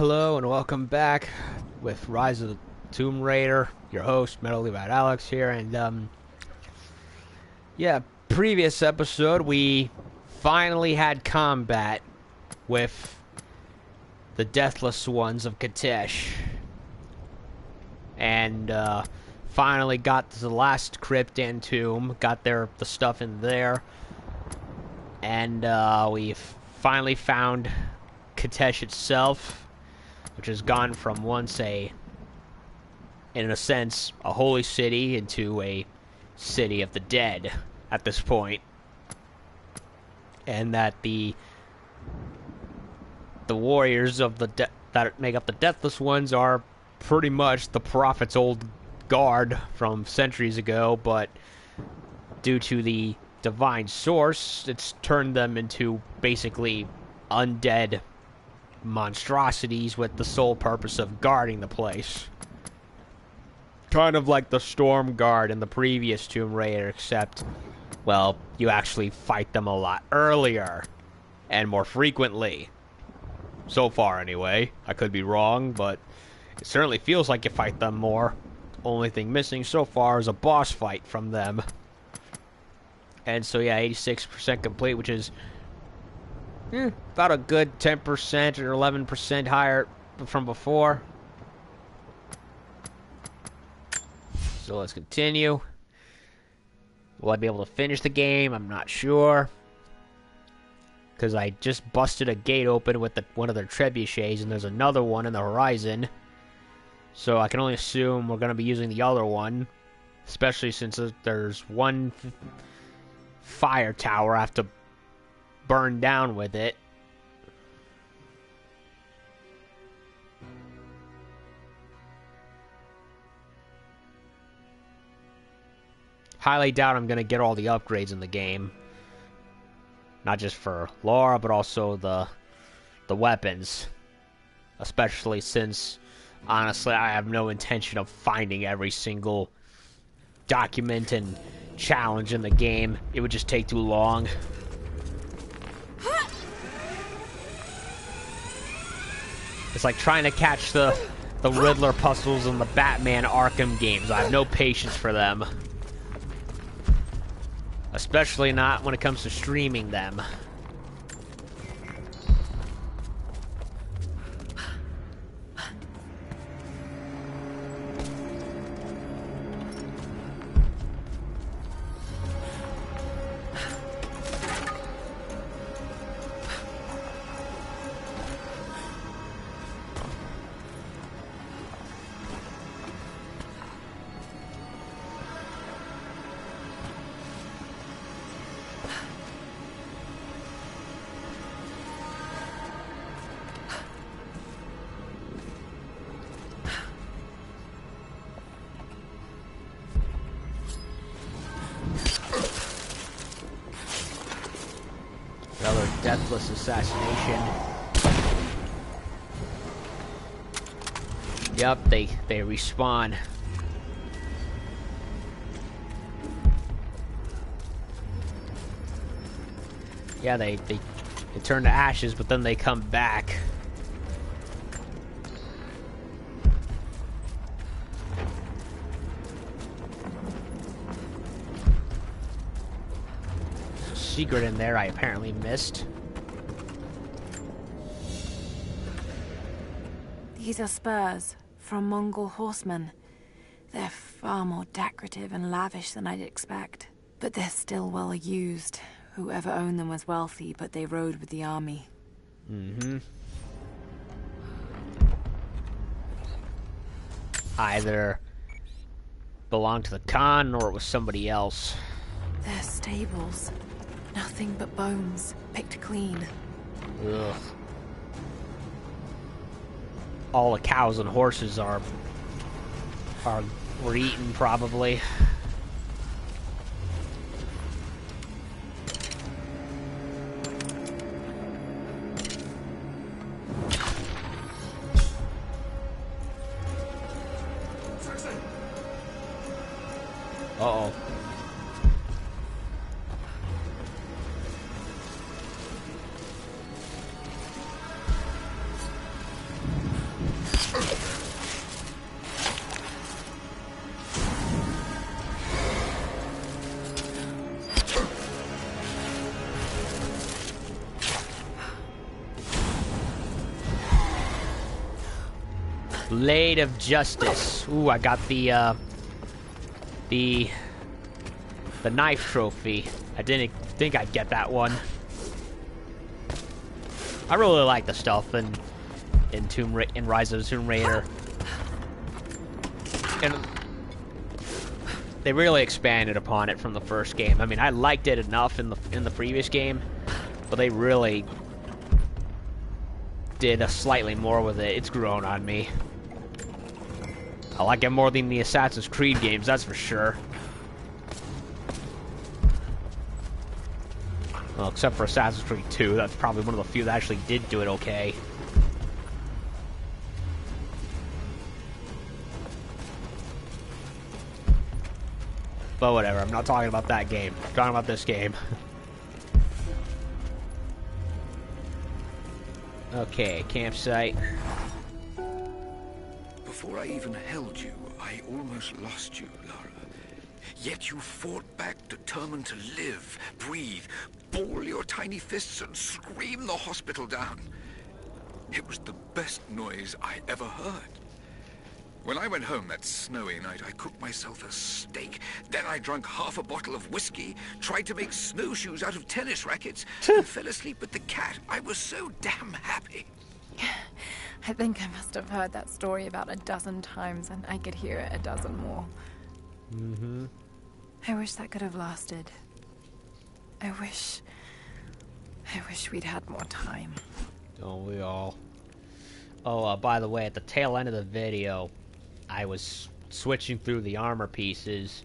hello, and welcome back with Rise of the Tomb Raider. Your host, Metal Levi Alex here, and yeah, previous episode we finally had combat with the Deathless Ones of Kitezh, and finally got to the last crypt and tomb, got the stuff in there, and we finally found Kitezh itself, which has gone from once in a sense, a holy city into a city of the dead at this point. And that the warriors of that make up the Deathless Ones are pretty much the Prophet's old guard from centuries ago, but due to the divine source, it's turned them into basically undead monstrosities with the sole purpose of guarding the place. Kind of like the Storm Guard in the previous Tomb Raider, except, well, you actually fight them a lot earlier and more frequently. So far, anyway. I could be wrong, but it certainly feels like you fight them more. Only thing missing so far is a boss fight from them. And so, yeah, 86% complete, which is about a good 10% or 11% higher from before. So let's continue. Will I be able to finish the game? I'm not sure. Because I just busted a gate open with one of their trebuchets, and there's another one in the horizon. So I can only assume we're going to be using the other one. Especially since there's one fire tower I have to burn down with it. Highly doubt I'm going to get all the upgrades in the game. Not just for Lara, but also the weapons. Especially since, honestly, I have no intention of finding every single document and challenge in the game. It would just take too long. It's like trying to catch the Riddler puzzles in the Batman Arkham games. I have no patience for them. Especially not when it comes to streaming them. Another deathless assassination. Yup, they respawn. Yeah, they turn to ashes, but then they come back. Secret in there I apparently missed. These are spurs from Mongol horsemen. They're far more decorative and lavish than I'd expect. But they're still well used. Whoever owned them was wealthy, but they rode with the army. Mm-hmm. Either belonged to the Khan or it was somebody else. They're stables. Nothing but bones, picked clean. Ugh. All the cows and horses were eaten, probably. Uh-oh. Blade of Justice. Ooh, I got the knife trophy. I didn't think I'd get that one. I really like the stuff in Rise of the Tomb Raider. And they really expanded upon it from the first game. I mean, I liked it enough in the previous game, but they really did a slightly more with it. It's grown on me. I like it more than the Assassin's Creed games, that's for sure. Well, except for Assassin's Creed 2, that's probably one of the few that actually did do it okay. But whatever, I'm not talking about that game. I'm talking about this game. Okay, campsite. Before I even held you, I almost lost you, Lara. Yet you fought back, determined to live, breathe, ball your tiny fists and scream the hospital down. It was the best noise I ever heard. When I went home that snowy night, I cooked myself a steak. Then I drank half a bottle of whiskey, tried to make snowshoes out of tennis rackets, and fell asleep with the cat. I was so damn happy. I think I must have heard that story about a dozen times, and I could hear it a dozen more. Mm-hmm. I wish that could have lasted. I wish we'd had more time. Don't we all? Oh, by the way, at the tail end of the video, I was switching through the armor pieces,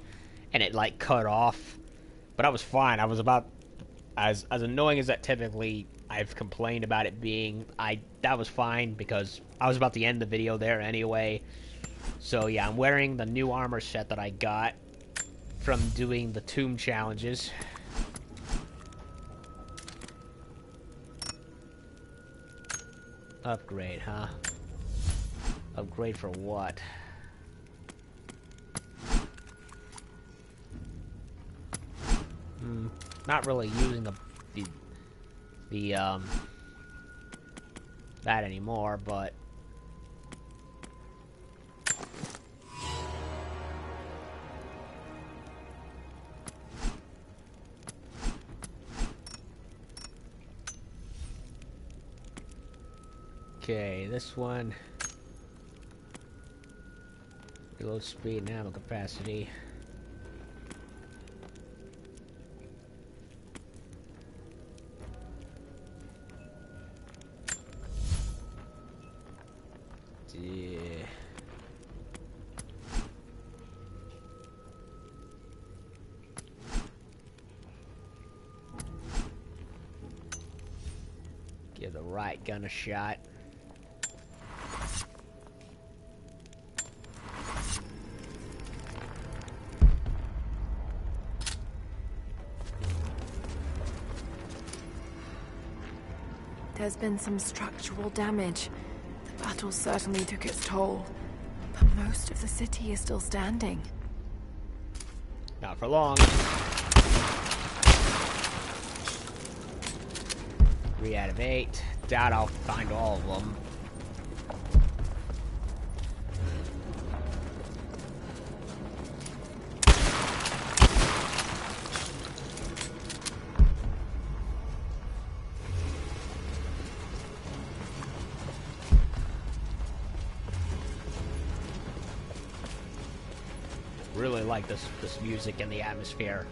and it, like, cut off. But I was fine. I was about... As annoying as that typically I've complained about it being, that was fine, because I was about to end the video there anyway. So, yeah, I'm wearing the new armor set that I got from doing the tomb challenges. Upgrade, huh? Upgrade for what? Not really using that anymore, but okay, this one. Reload speed and ammo capacity. Yeah. Give the right gun a shot. There's been some structural damage. The battle certainly took its toll. But most of the city is still standing. Not for long. 3 out of 8. Doubt I'll find all of them. Really like this music and the atmosphere.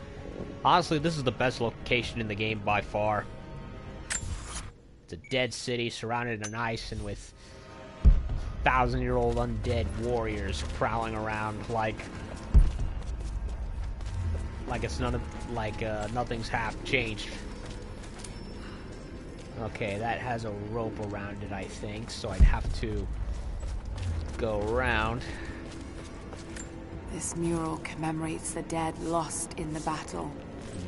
Honestly, this is the best location in the game by far. It's a dead city surrounded in ice and with 1,000-year-old undead warriors prowling around like it's nothing's half changed. Okay, that has a rope around it, I think, so I'd have to go around. This mural commemorates the dead lost in the battle,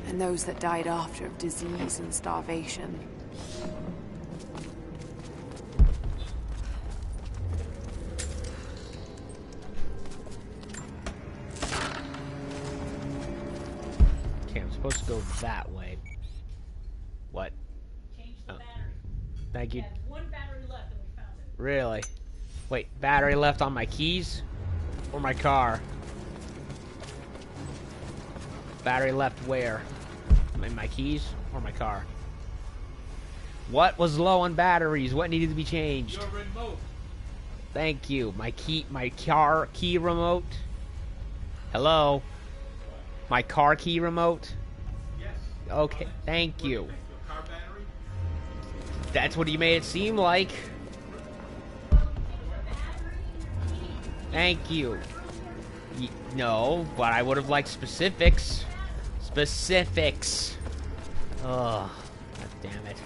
and those that died after of disease and starvation. Okay, I'm supposed to go that way. What? Change the Oh. battery. Thank you. We had one battery left and we found it. Really? Wait, battery left on my keys? Or my car? Battery left where? In my keys or my car? What was low on batteries? What needed to be changed? Your remote. Thank you. My car key remote? Hello? My car key remote? Yes. Okay, thank What do you. think, your car battery? That's what you made it seem like. Thank you. No, but I would have liked specifics. Specifics. Ugh. God damn it.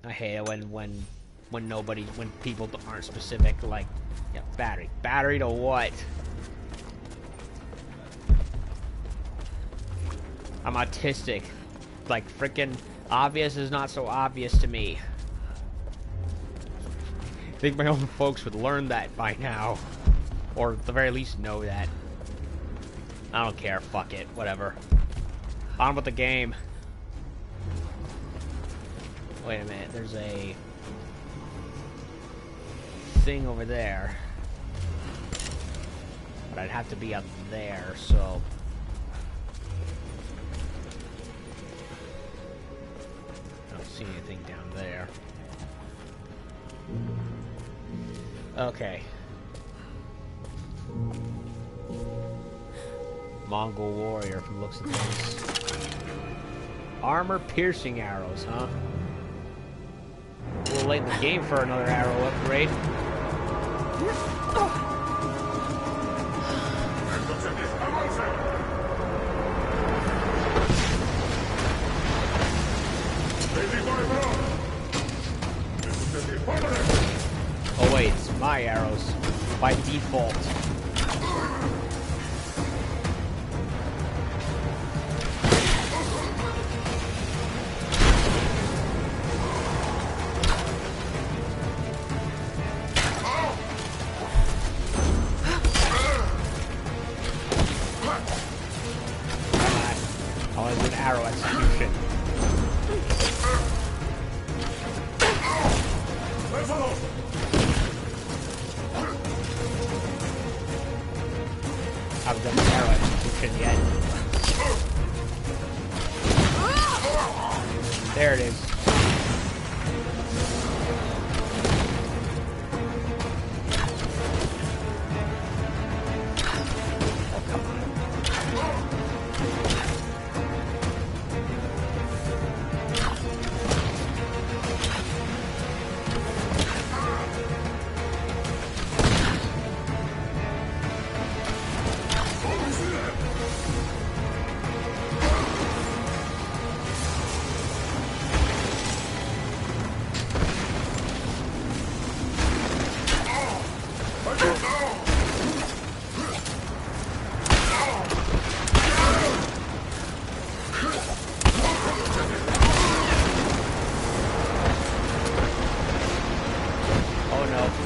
I hate it when people aren't specific. Like, yeah, battery. Battery to what? I'm autistic. Like, freaking obvious is not so obvious to me. I think my own folks would learn that by now. Or at the very least know that. I don't care. Fuck it. Whatever. On with the game. Wait a minute. There's a thing over there. But I'd have to be up there, so... I don't see anything down there. Okay. Mongol warrior from looks of things. Armor piercing arrows, huh? A little late in the game for another arrow upgrade. Oh wait, it's my arrows by default. Arrow execution. I haven't done the arrow execution yet. There it is. Oh, come on.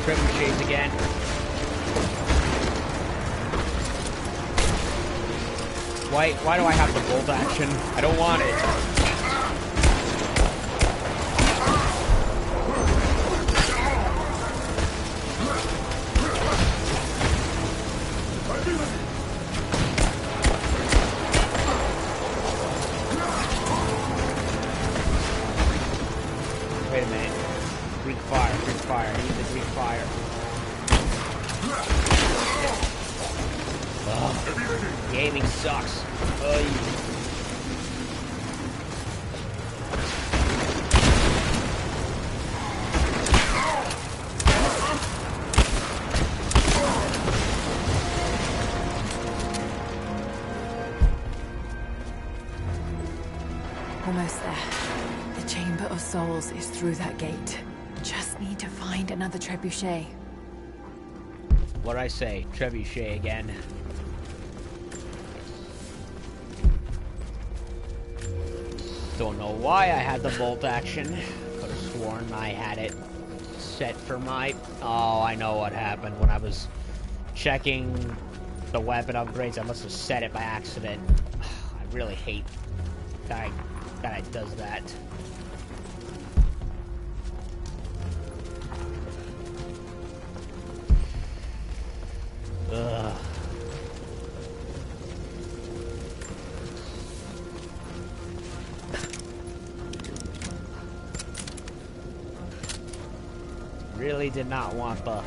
Trebuchets again. Why do I have the bolt action? I don't want it. Wait a minute. Greek fire, Greek fire. I need the Greek fire. Ugh. Gaming sucks. Almost there. The Chamber of Souls is through that gate. Just need to find another trebuchet. What'd I say? Trebuchet again. Don't know why I had the bolt action. Could have sworn I had it set for my... Oh, I know what happened. When I was checking the weapon upgrades, I must have set it by accident. I really hate that it does that. Really did not want the...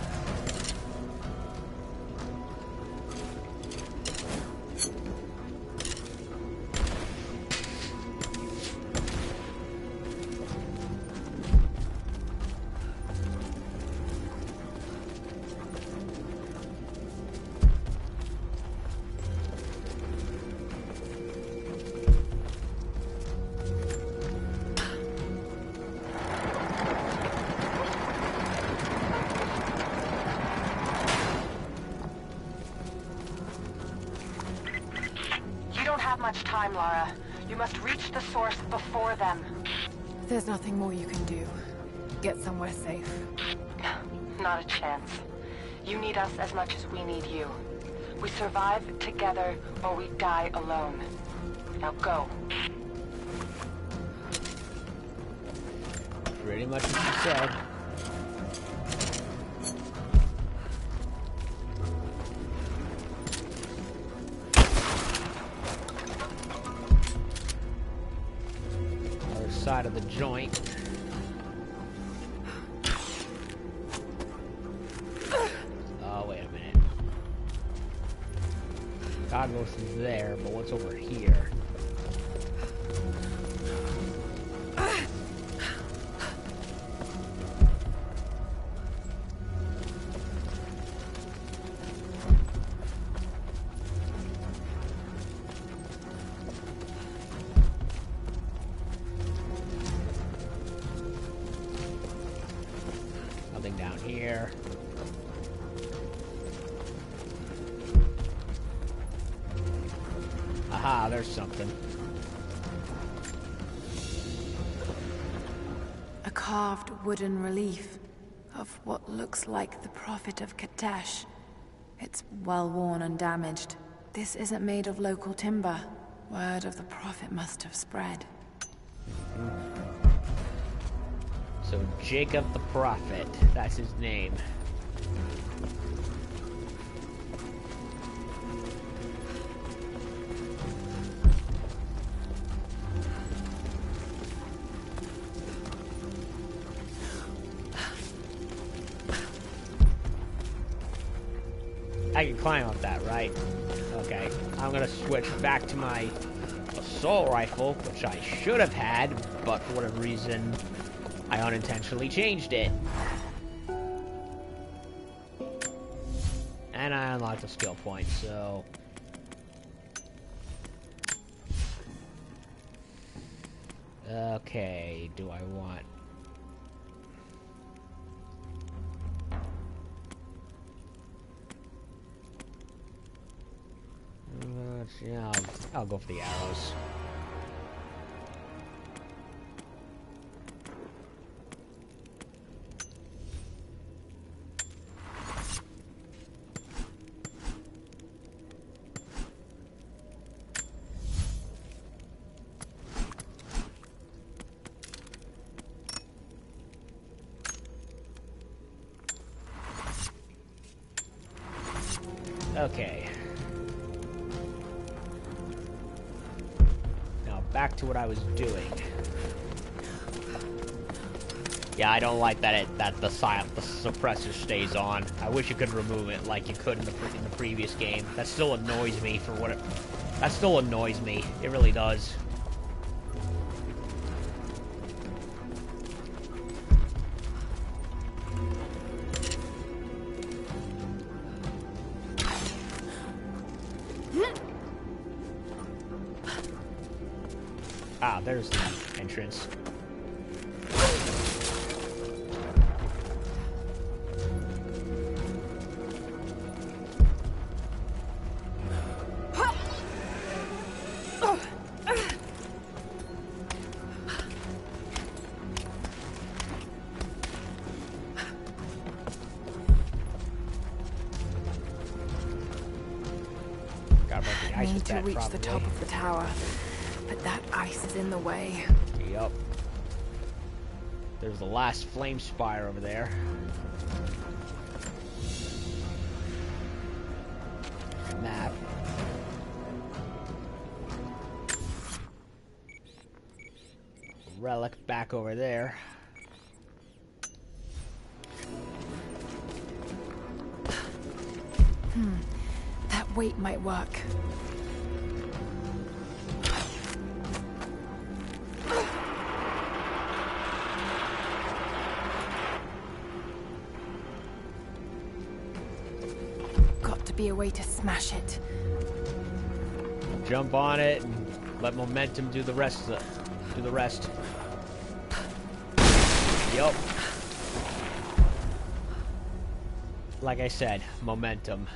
Much time, Lara. You must reach the source before them. There's nothing more you can do. Get somewhere safe. Not a chance. You need us as much as we need you. We survive together or we die alone. Now go. Pretty much what you said. Side of the joint. Oh, wait a minute. Cognos is there, but what's over here? Nothing down here. Aha, there's something. A carved wooden relief of what looks like the Prophet of Katesh. It's well worn and damaged. This isn't made of local timber. Word of the Prophet must have spread. So Jacob the Prophet, that's his name. I can climb up that, right? Okay, I'm gonna switch back to my assault rifle, which I should have had, but for whatever reason, I unintentionally changed it. And I unlocked a skill point, so... Okay, do I want... yeah, I'll go for the arrows. Okay. Now back to what I was doing. Yeah, I don't like that the suppressor stays on. I wish you could remove it like you could in the previous game. That still annoys me for what it... That still annoys me. It really does. Ah, there's the entrance. I need to reach the top of the tower, but that ice is in the way. Yup. There's the last flame spire over there. Map. Relic back over there. That weight might work. Got to be a way to smash it. Jump on it and let momentum do the rest. Do the rest. Yup. Like I said, momentum.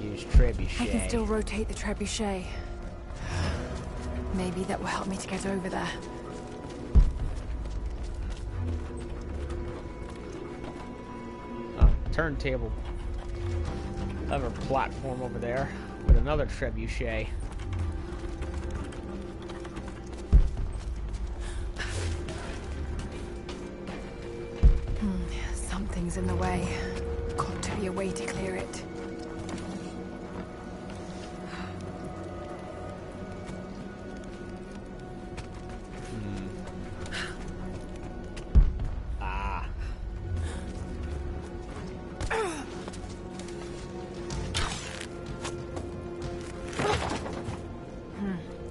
Use trebuchet. I can still rotate the trebuchet. Maybe that will help me to get over there. Oh, turntable. Another platform over there with another trebuchet. Something's in the way. Got to be a way to clear it. Ah.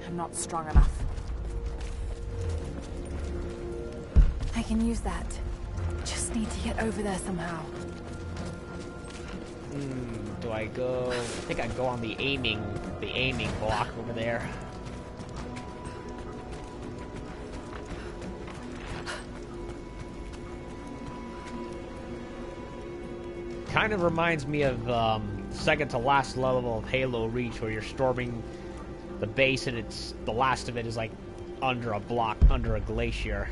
I'm not strong enough. I can use that. Just need to get over there somehow. Do I go? I think I go on the aiming block over there. Kind of reminds me of second to last level of Halo Reach, where you're storming the base and it's the last of it is like under a block, under a glacier.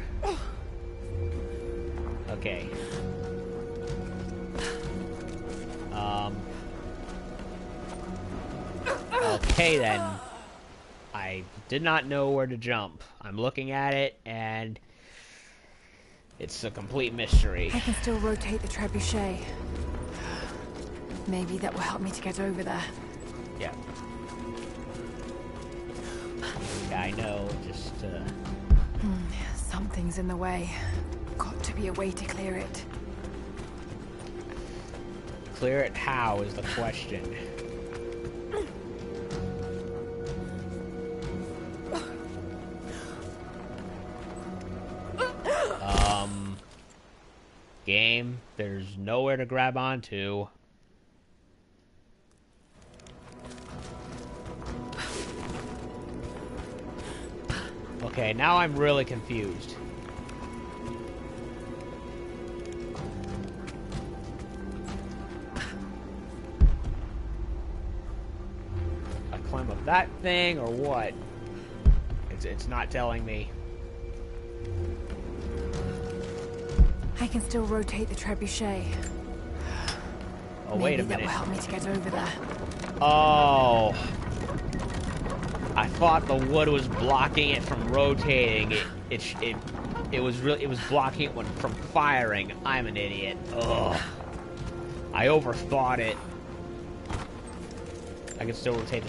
Okay. Okay then. I did not know where to jump. I'm looking at it and it's a complete mystery. I can still rotate the trebuchet. Maybe that will help me to get over there. Yeah. Yeah, I know. Just Something's in the way. Got to be a way to clear it. clear it how is the question. Game, there's nowhere to grab onto. Okay, now I'm really confused. I climb up that thing or what? It's not telling me. I can still rotate the trebuchet. Oh, wait a Maybe that minute. will help me to get over there. Oh. I thought the wood was blocking it from rotating. It was blocking it from firing. I'm an idiot. Ugh. I overthought it. I can still rotate the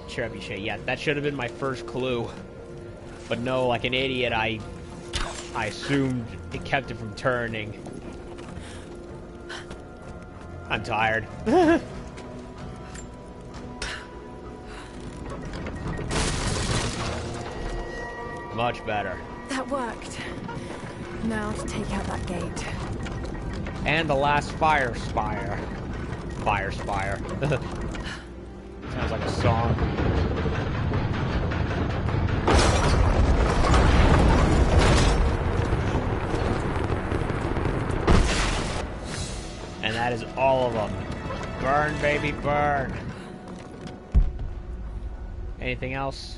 trebuchet. Yeah, that should have been my first clue. But no, like an idiot, I assumed it kept it from turning. I'm tired. Much better. That worked. Now to take out that gate. And the last fire spire. Fire spire. Sounds like a song. And that is all of them. Burn, baby, burn. Anything else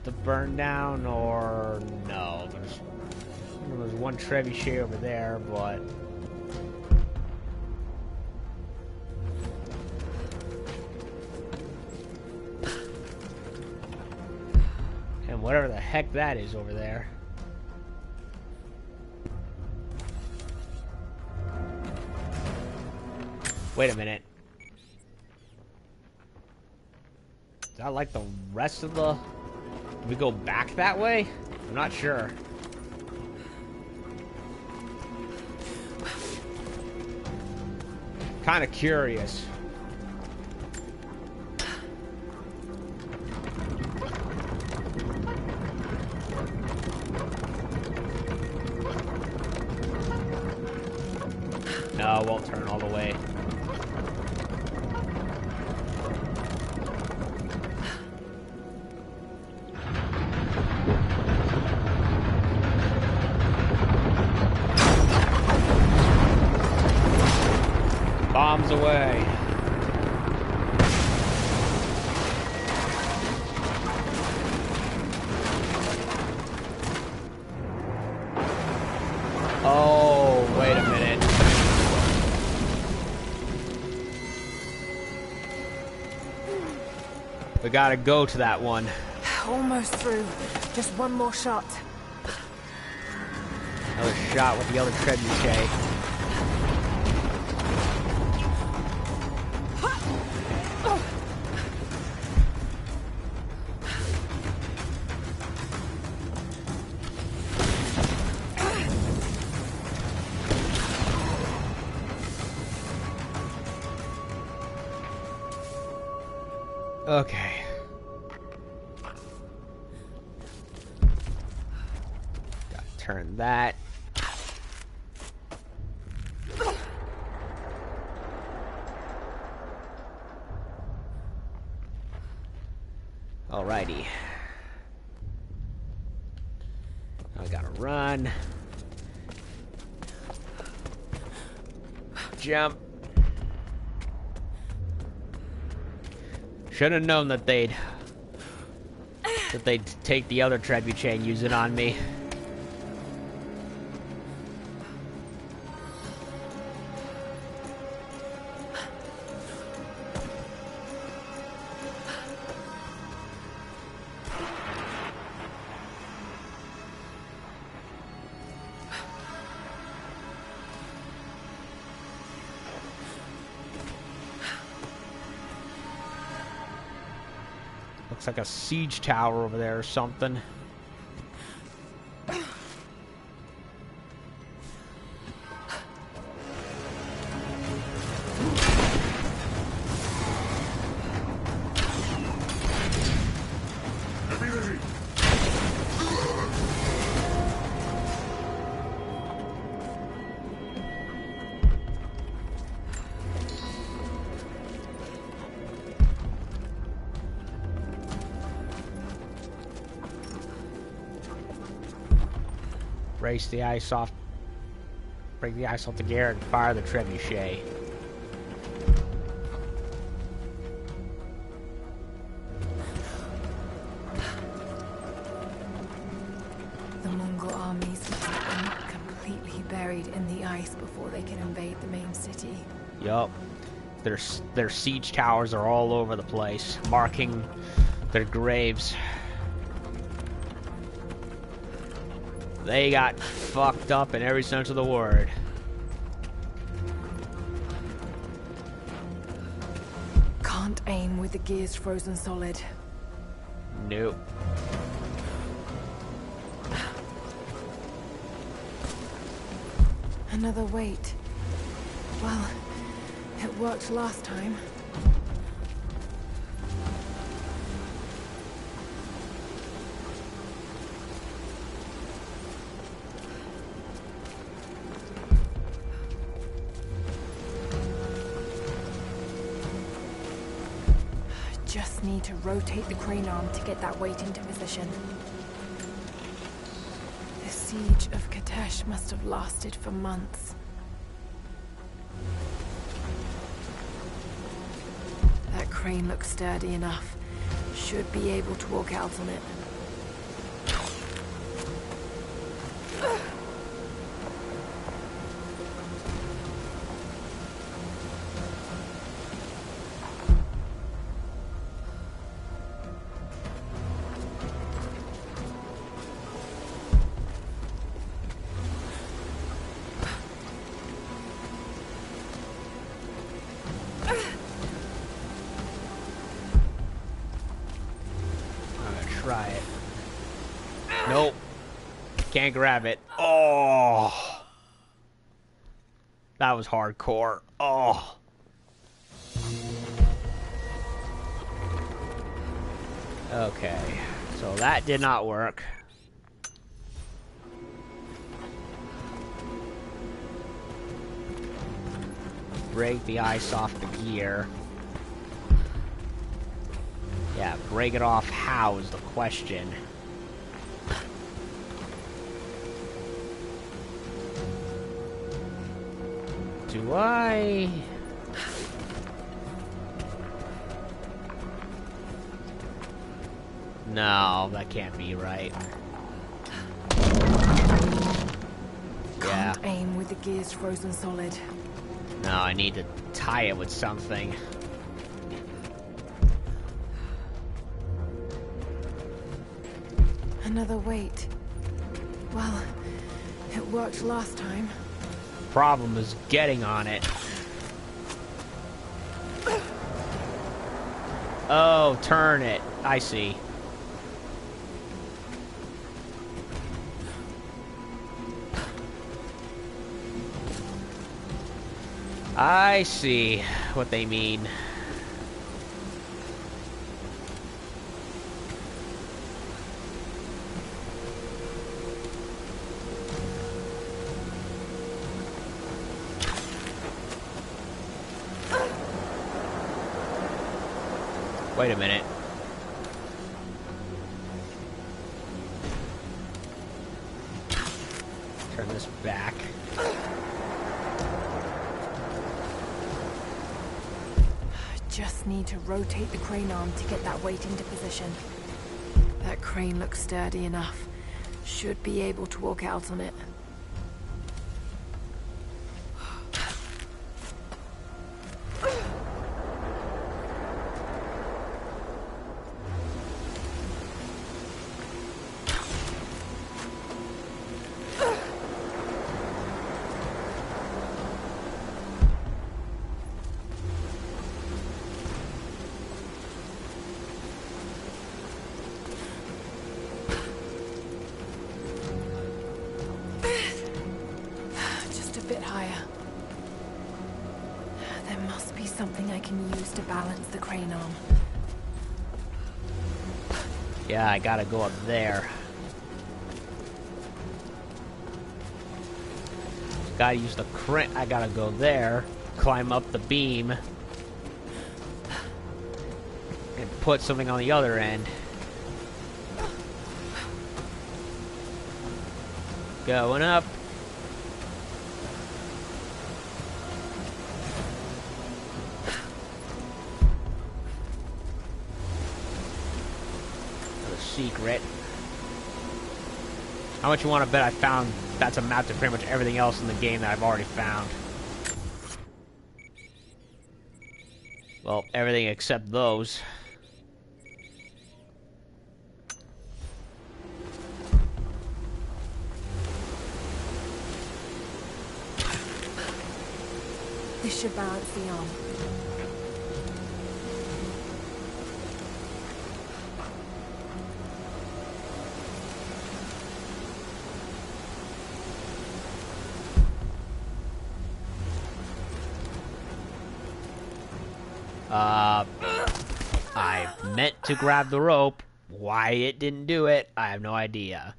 to burn down, or no? There's one trebuchet over there, but and whatever the heck that is over there. Wait a minute. Is that like the rest of the... Do we go back that way? I'm not sure. Kind of curious. No, it won't turn all the way. Bombs away. Oh, wait a minute. We gotta go to that one. Almost through. Just one more shot. Another shot with the other trebuchet. Okay. Gotta turn that. Alrighty. I gotta run. Jump. Should have known that they'd take the other trebuchet and use it on me. Looks like a siege tower over there or something. Race the ice off. Break the ice off the gear and fire the trebuchet. The Mongol armies must have been completely buried in the ice before they can invade the main city. Yup. Their siege towers are all over the place, marking their graves. They got fucked up in every sense of the word. Can't aim with the gears frozen solid. Nope. Another wait. Well, it worked last time. Just need to rotate the crane arm to get that weight into position. The siege of Katesh must have lasted for months. That crane looks sturdy enough. Should be able to walk out on it. try it. Nope. Can't grab it. Oh. That was hardcore. Oh. Okay. So that did not work. Break the ice off the gear. Yeah, break it off how is the question. Do I... No, that can't be right. Yeah. Can't aim with the gears frozen solid. No, I need to tie it with something. Another weight. Well, it worked last time. Problem is getting on it. Oh, turn it. I see. I see what they mean. Wait a minute. Turn this back. Just need to rotate the crane arm to get that weight into position. That crane looks sturdy enough. Should be able to walk out on it. Something I can use to balance the crane arm. Yeah, I gotta go up there. Gotta use the crane. I gotta go there, climb up the beam, and put something on the other end. Going up. Secret. How much you want to bet I found that's a map to pretty much everything else in the game that I've already found? Well, everything except those. This should balance the arm. I meant to grab the rope. Why it didn't do it, I have no idea.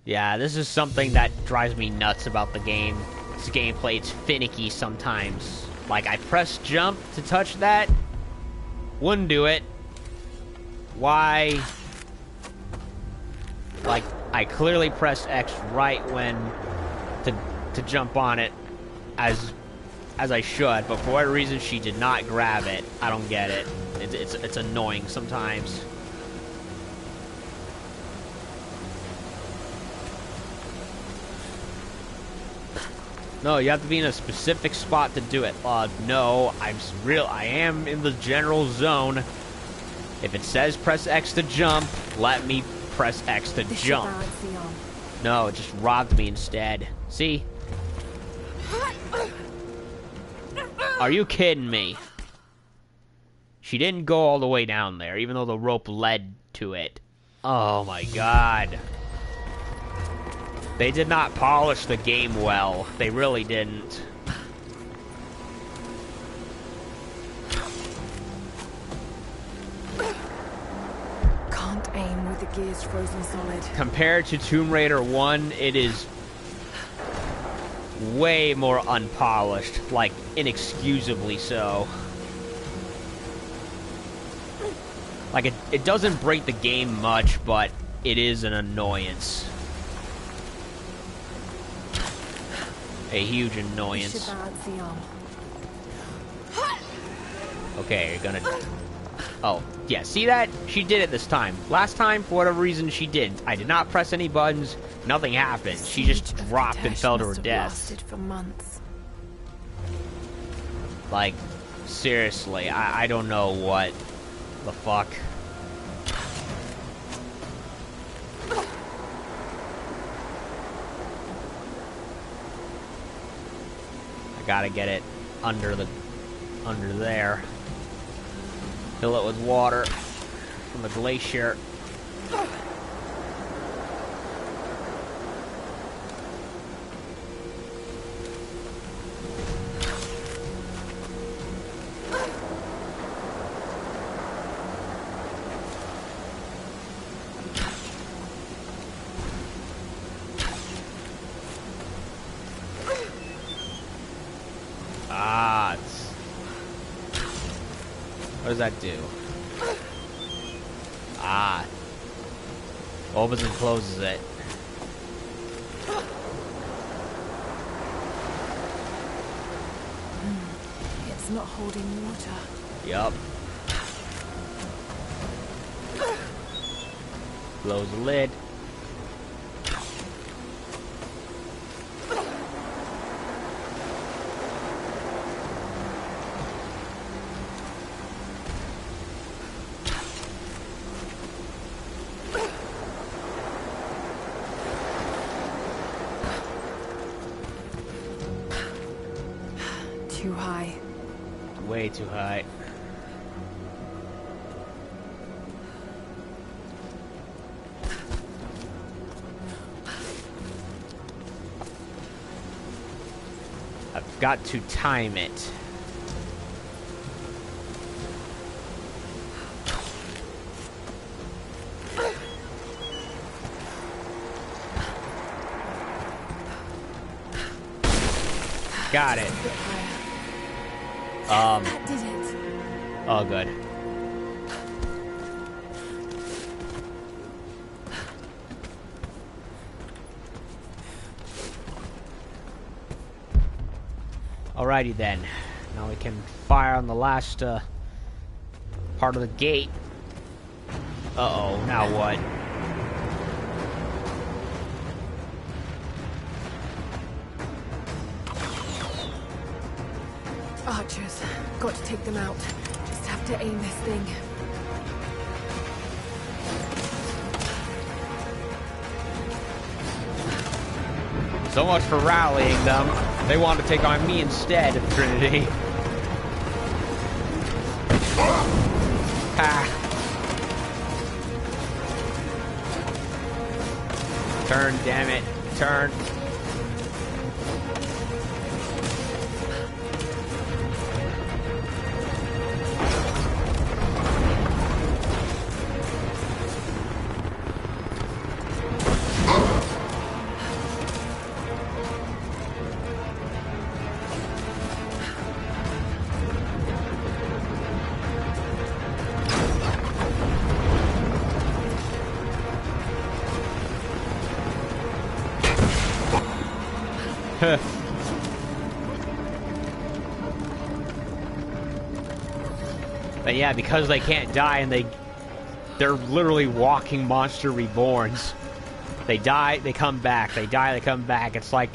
Yeah, this is something that drives me nuts about the game. This gameplay, it's finicky sometimes. Like, I press jump to touch that. Wouldn't do it. Why? Like, I clearly pressed X right when to jump on it as I should, but for whatever reason she did not grab it. I don't get it. It's annoying sometimes. No, you have to be in a specific spot to do it. No, I am in the general zone. If it says press X to jump, let me press X to jump. No, it just robbed me instead. See? Are you kidding me? She didn't go all the way down there, even though the rope led to it. Oh my god. They did not polish the game well. They really didn't. Can't aim with the gears frozen solid. Compared to Tomb Raider 1, it is way more unpolished, like inexcusably so. Like it doesn't break the game much, but it is an annoyance. A huge annoyance. Okay, you're gonna... Oh, yeah, see that? She did it this time. Last time, for whatever reason, she didn't. I did not press any buttons. Nothing happened. She just dropped and fell to her death. Lasted for months. Like, seriously, I don't know what the fuck. I gotta get it under there. Fill it with water from the glacier. What does that do? Ah. Opens and closes it. It's not holding water. Yup. Close the lid. Too high. Way too high. I've got to time it. Got it. That did it. Oh, good. Alrighty then. Now we can fire on the last part of the gate. Uh-oh, now what? Archers. Got to take them out. Just have to aim this thing. So much for rallying them. They want to take on me instead, Trinity. Ha! Turn, damn it. Turn. But yeah, because they can't die and they're literally walking monster reborns. They die, they come back. They die, they come back. It's like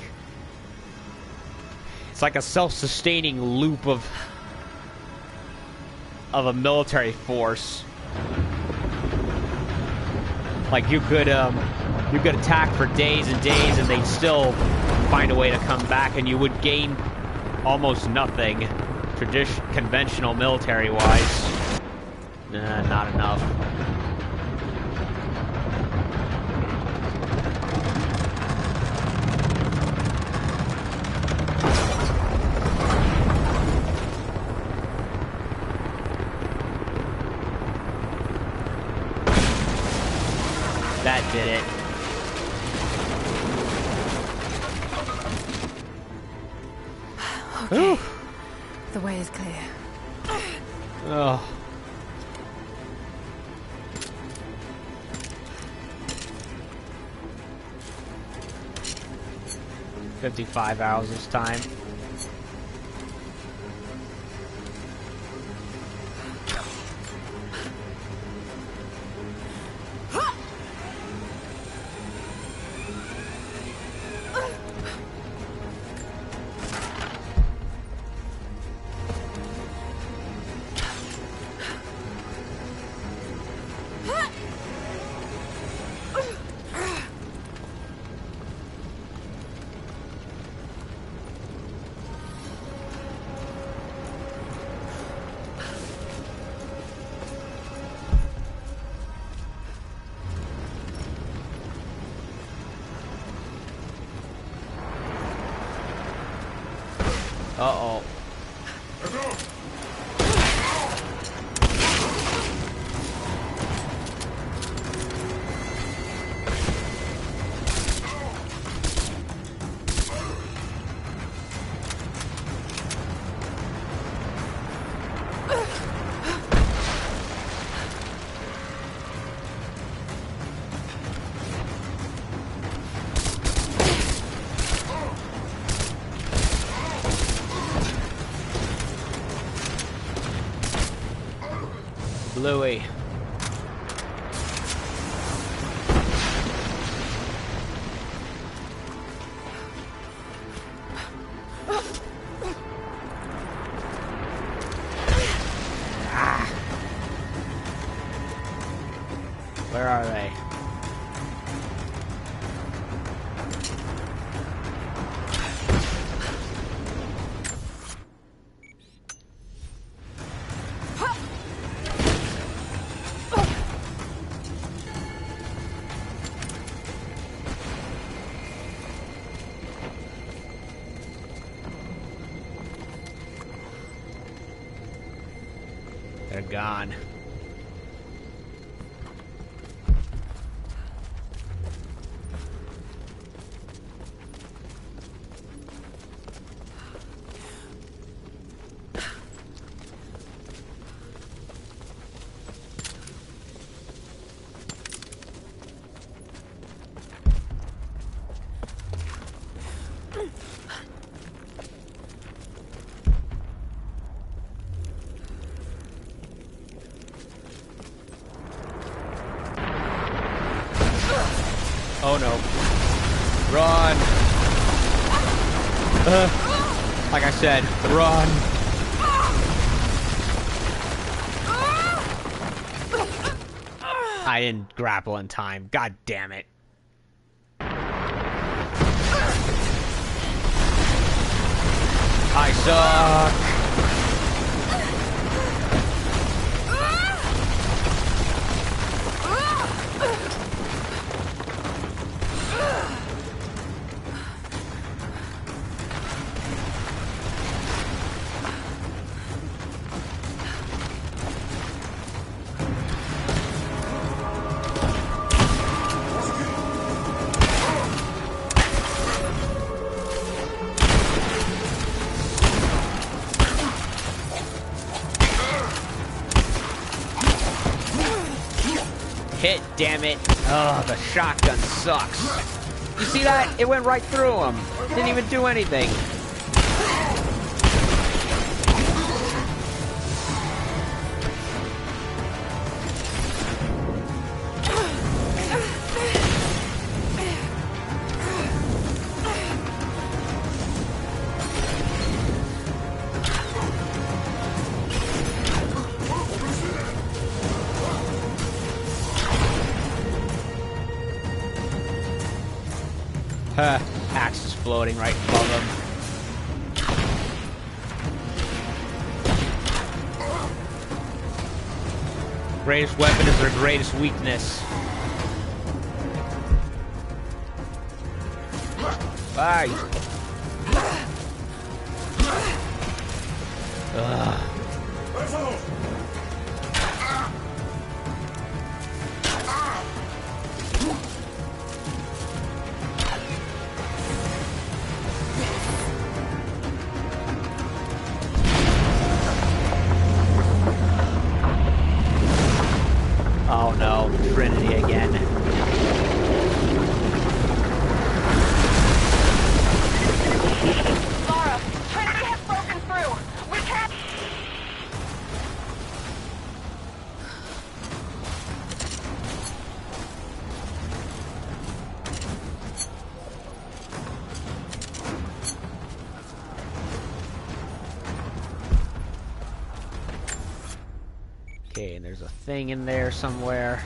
a self-sustaining loop of a military force. Like you could attack for days and days and they'd still find a way to come back, and you would gain almost nothing, conventional military-wise. Nah, not enough. Okay. The way is clear. Oh. $55 this time. Uh-oh. Bluey. Where are they? They're gone. Oh no. Run! Like I said, run! I didn't grapple in time. God damn it. I suck! Hit, damn it. Oh, the shotgun sucks. You see that? It went right through him. Didn't even do anything. Axe is floating right above him. Greatest weapon is their greatest weakness. Bye. Ugh. Okay, and there's a thing in there somewhere.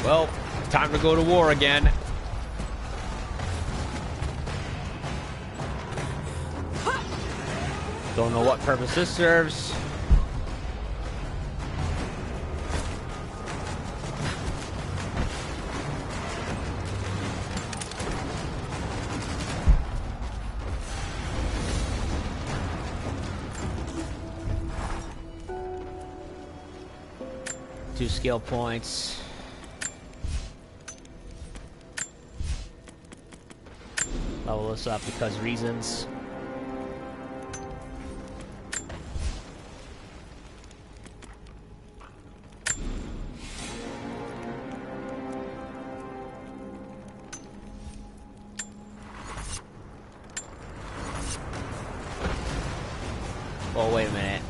Well, time to go to war again. Don't know what purpose this serves. Two skill points. Level this up because reasons. Oh, wait a minute.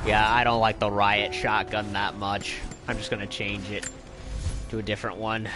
Yeah, I don't like the riot shotgun that much. I'm just gonna change it to a different one.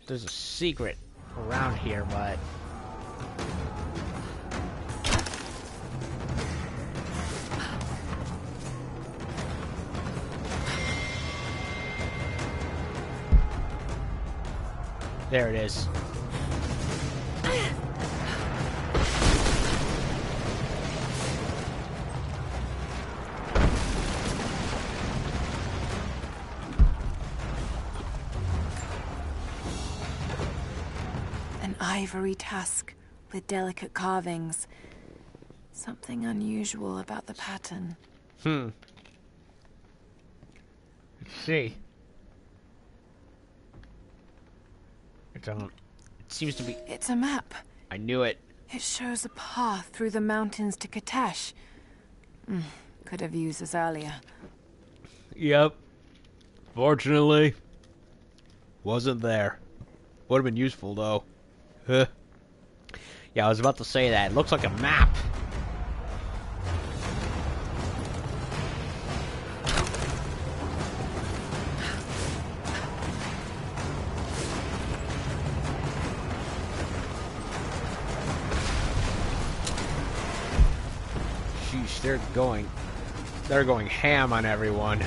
There's a secret around here, but there it is. Ivory tusk with delicate carvings. Something unusual about the pattern. Let's see. It seems to be... It's a map. I knew it. It shows a path through the mountains to Katesh. Could have used this earlier. Yep. Fortunately, wasn't there. Would have been useful, though. Huh. Yeah, I was about to say that. It looks like a map. Sheesh, they're going ham on everyone.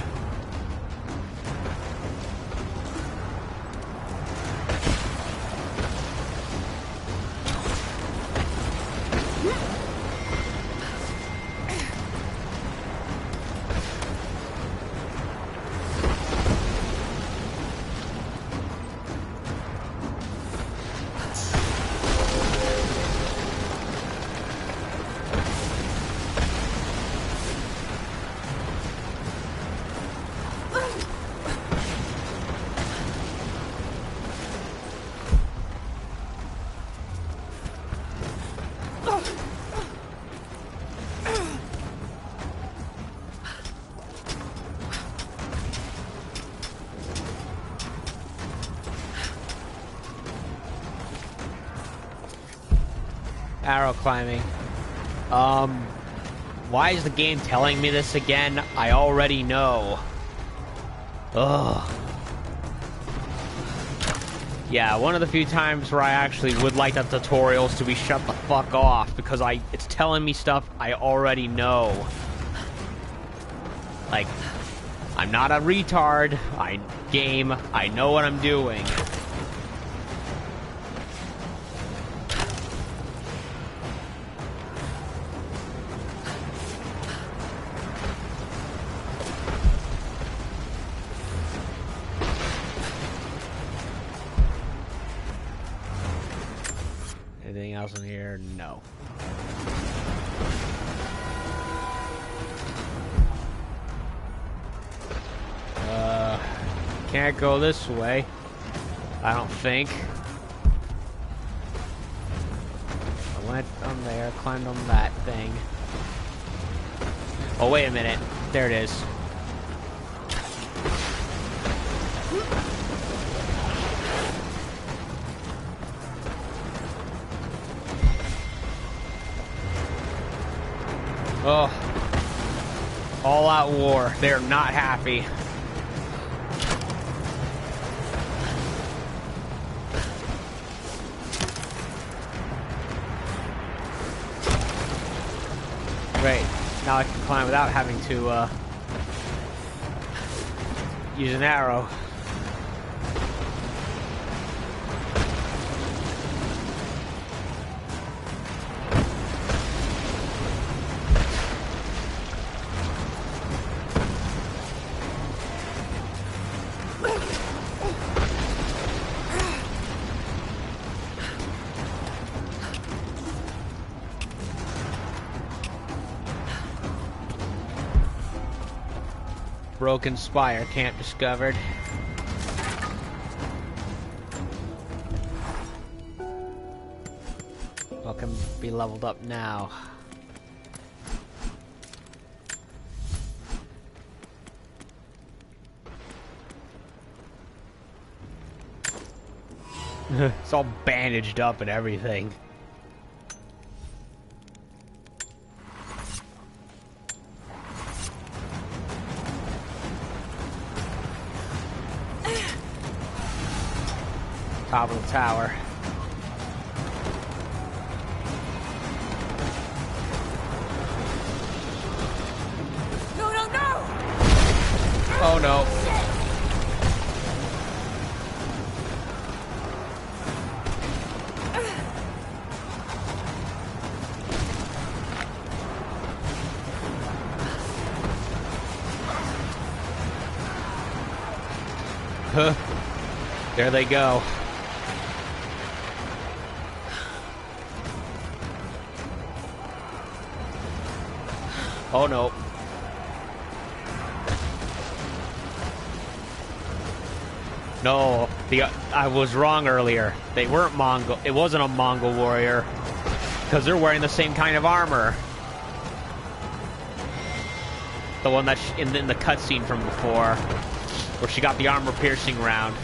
Arrow climbing. Why is the game telling me this again? I already know. Ugh. Yeah, one of the few times where I actually would like the tutorials to be shut the fuck off, because it's telling me stuff I already know. Like, I'm not a retard. I know what I'm doing. Anything else in here? No. Can't go this way. I don't think. I went on there, climbed on that thing. Oh, wait a minute. There it is. Oh. All out war. They're not happy. Great. Now I can climb without having to use an arrow. Broken spire camp discovered. Well, can be leveled up now. It's all bandaged up and everything. Top of the tower. No, no, no! Oh no. Huh. There they go. Oh no. No, I was wrong earlier. They weren't Mongol. It wasn't a Mongol warrior. Because they're wearing the same kind of armor. The one that's in the cutscene from before. Where she got the armor-piercing round.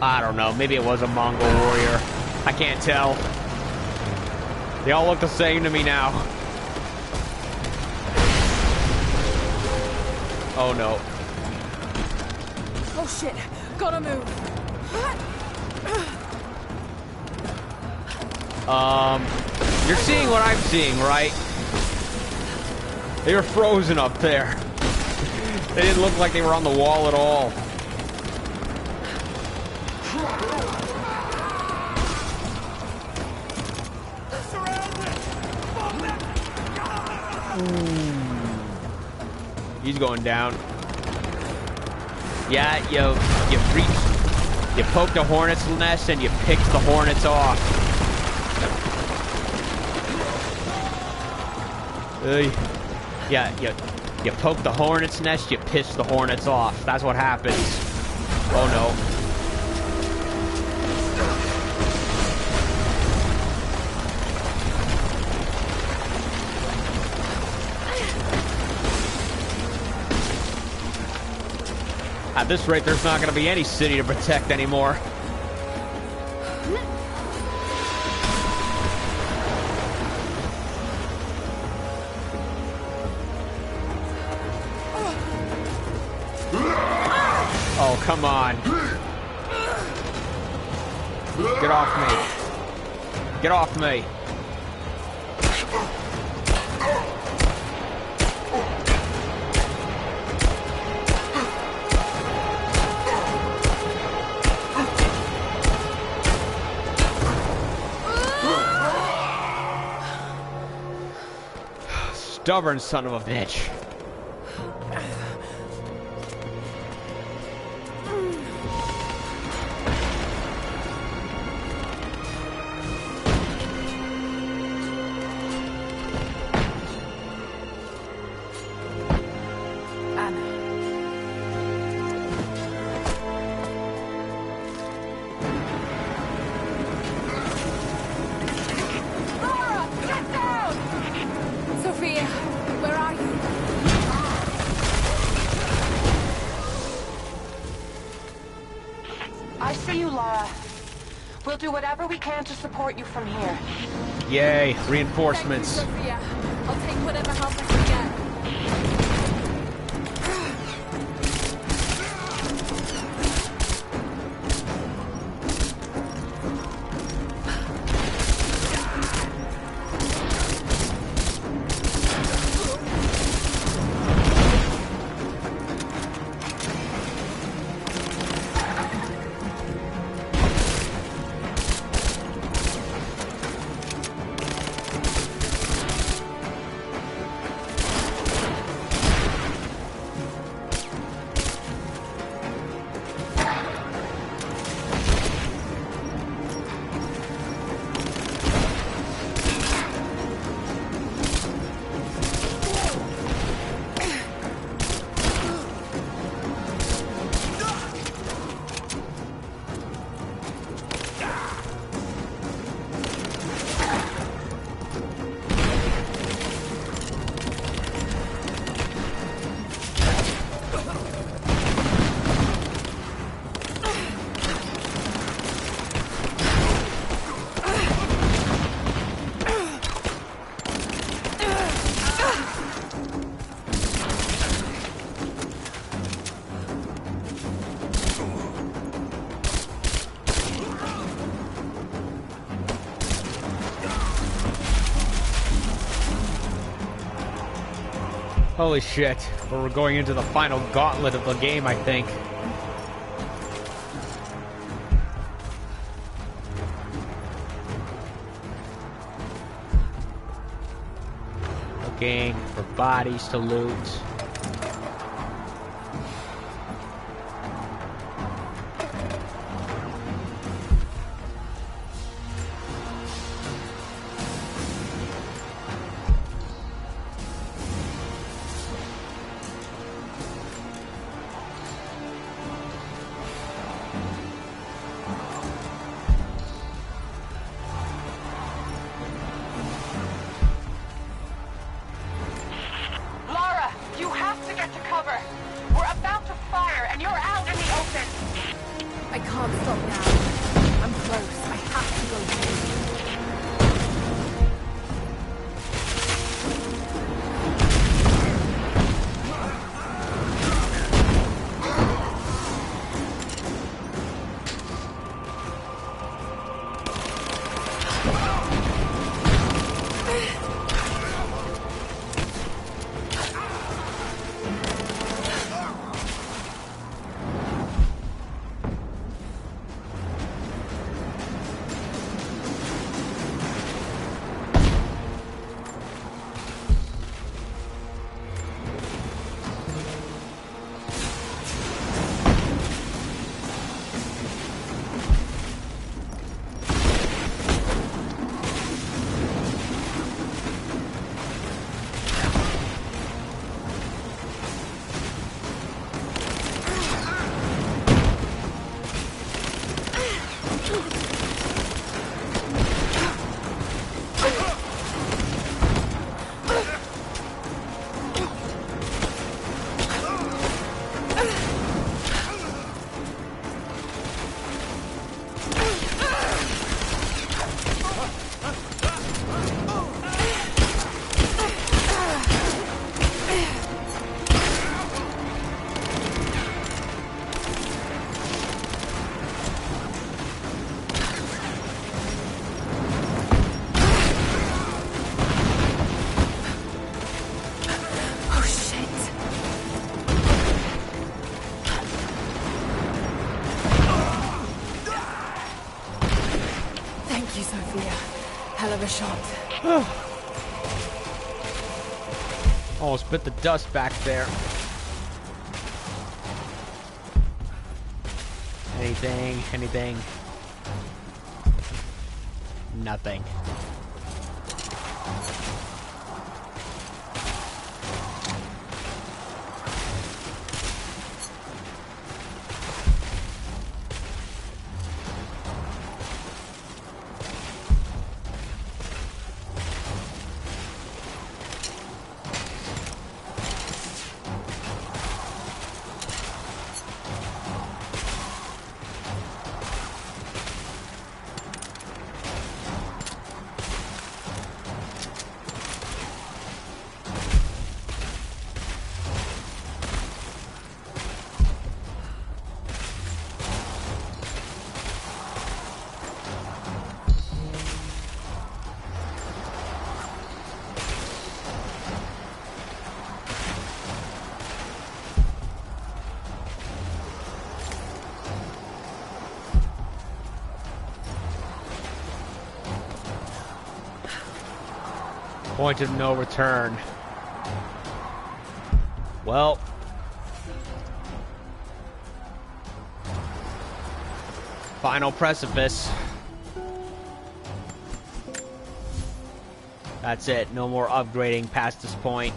I don't know. Maybe it was a Mongol warrior. I can't tell. They all look the same to me now. Oh no. Oh shit, gotta move. You're seeing what I'm seeing, right? They were frozen up there. They didn't look like they were on the wall at all. He's going down. Yeah, you poked a hornet's nest and you picked the hornets off. Yeah, you poke the hornet's nest, you piss the hornets off. That's what happens. Oh no. At this rate, there's not going to be any city to protect anymore. Oh, come on. Get off me. Get off me. Stubborn son of a bitch. I see you, Lara. We'll do whatever we can to support you from here. Yay, reinforcements. Thank you, Sophia. I'll take whatever help I can get. Holy shit. We're going into the final gauntlet of the game, I think. Looking for bodies to loot. Lara, you have to get to cover. We're about to fire, and you're out in the open. I can't stop now. I'm close. I have to go through. deserve a shot. Almost bit the dust back there. Anything? Anything? Nothing. Point of no return. Well. Final precipice. That's it. No more upgrading past this point.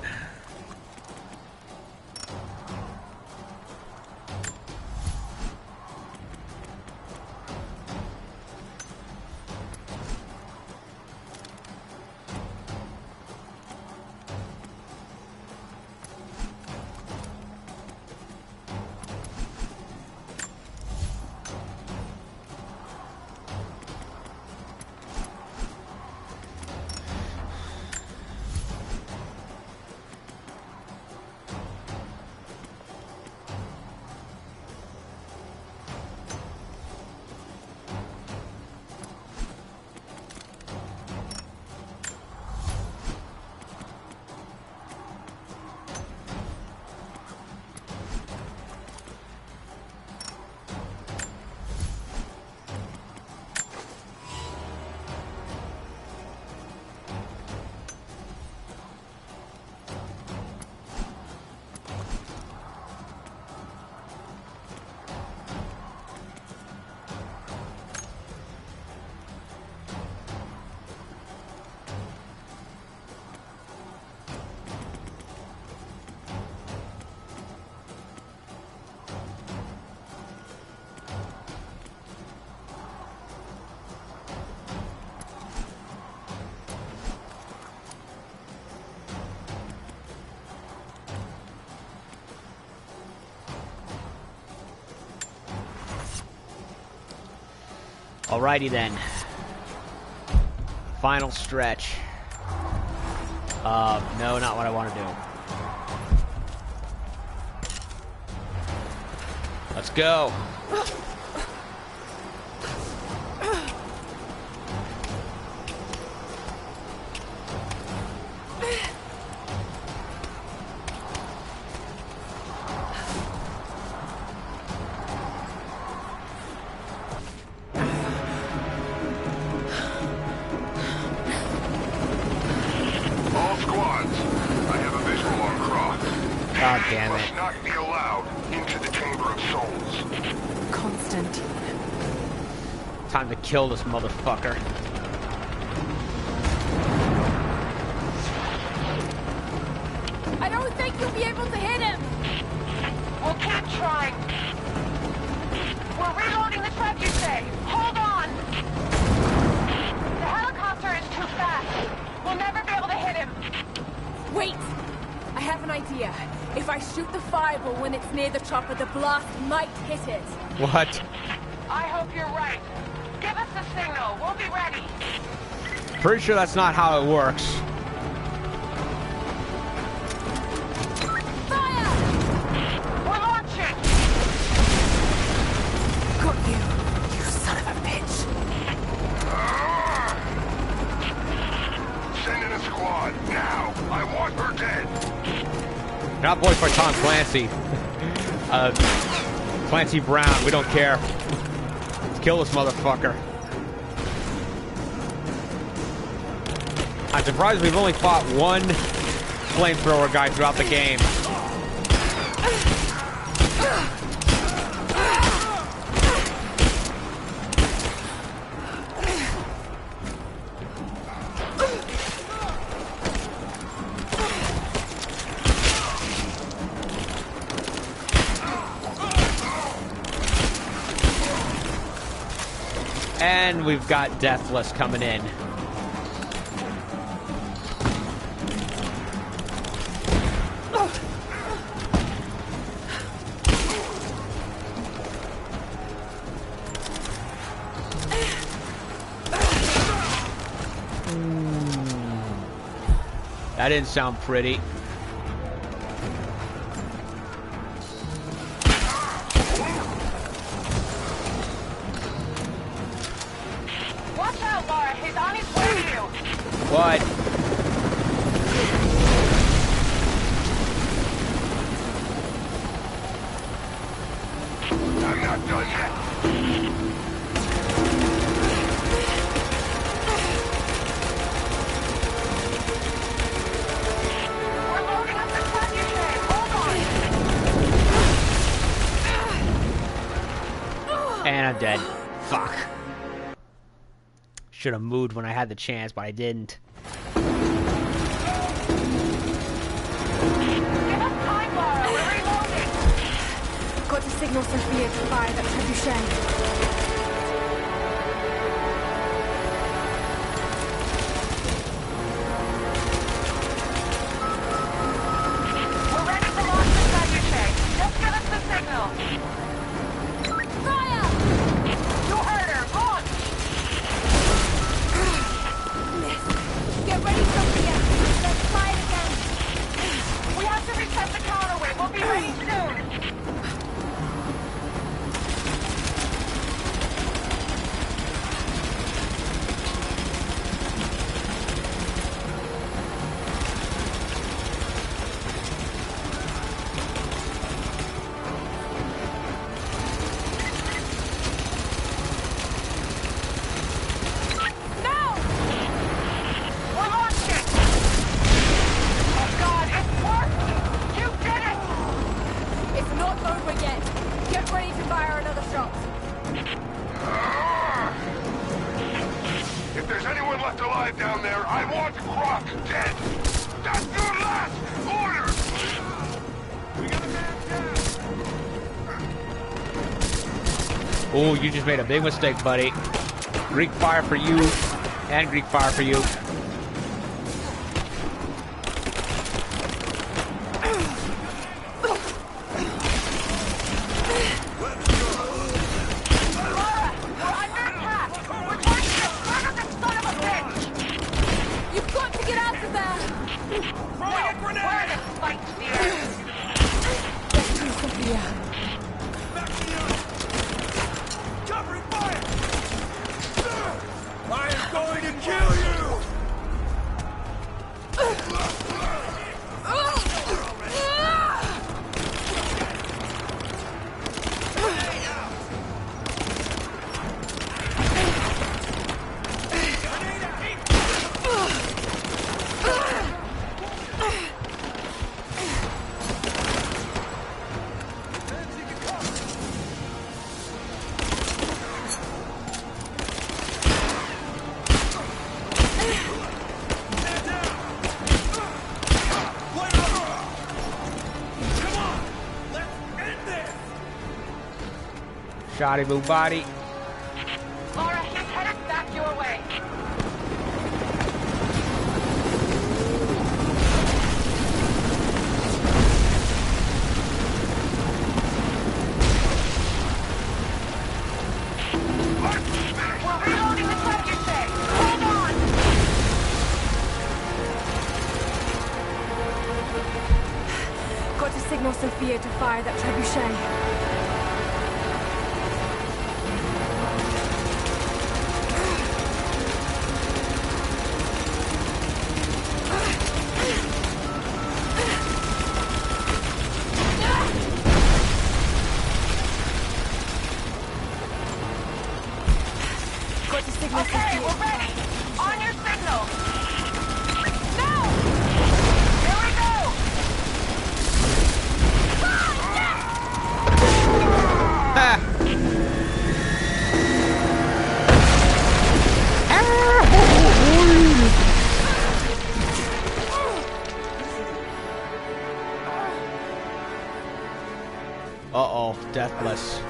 Alrighty then. Final stretch. No, not what I want to do. Let's go. God damn it. Must not be allowed into the Chamber of Souls. Constantine. Time to kill this motherfucker. I don't think you'll be able to hit him! We'll keep trying. We're reloading the truck, you say? Hold on! The helicopter is too fast. We'll never be able to hit him. Wait! I have an idea. If I shoot the fireball when it's near the chopper, the blast might hit it. What? I hope you're right. Give us the signal. We'll be ready. Pretty sure that's not how it works. Fire! We're launching! Got you, you son of a bitch. Send in a squad, now! I want her dead! Not voiced by Tom Clancy. Clancy Brown, we don't care. Let's kill this motherfucker. I'm surprised we've only fought one flamethrower guy throughout the game. And we've got Deathless coming in. That didn't sound pretty. Watch out, Laura. He's on his way to you. What? I'm not done yet. We're loading up the trebuchet. Hold on. And I'm dead. Fuck. Should have moved when I had the chance, but I didn't. Give us time, Laura. We're reloading. Got to signal Sophia to fire that trebuchet. We're ready to launch the trebuchet. Just give us the signal. Fire! You heard her. Launch. Miss. Get ready, Sophia. Let's try it again. We have to reset the counterweight. We'll be ready soon. No! We're launching. Oh, God, it's working. You did it. It's not over yet. Get ready to fire another shot. If there's anyone left alive down there, I want Croc dead. That's your last order. We got a man down. Oh, you just made a big mistake, buddy. Greek fire for you, and Greek fire for you. Laura, we're under attack. We're trying to get rid of this son of a bitch. You've got to get out of there. No, we're in a fight, dear. Get to Sophia. Covering fire. I am going to kill you. Shoddy move body. Laura, he's headed back your way. We're reloading the trebuchet. Hold on. Got to signal Sophia to fire that trebuchet. Got to signal Okay, Sophia. we're ready. On your signal. Uh-oh, deathless.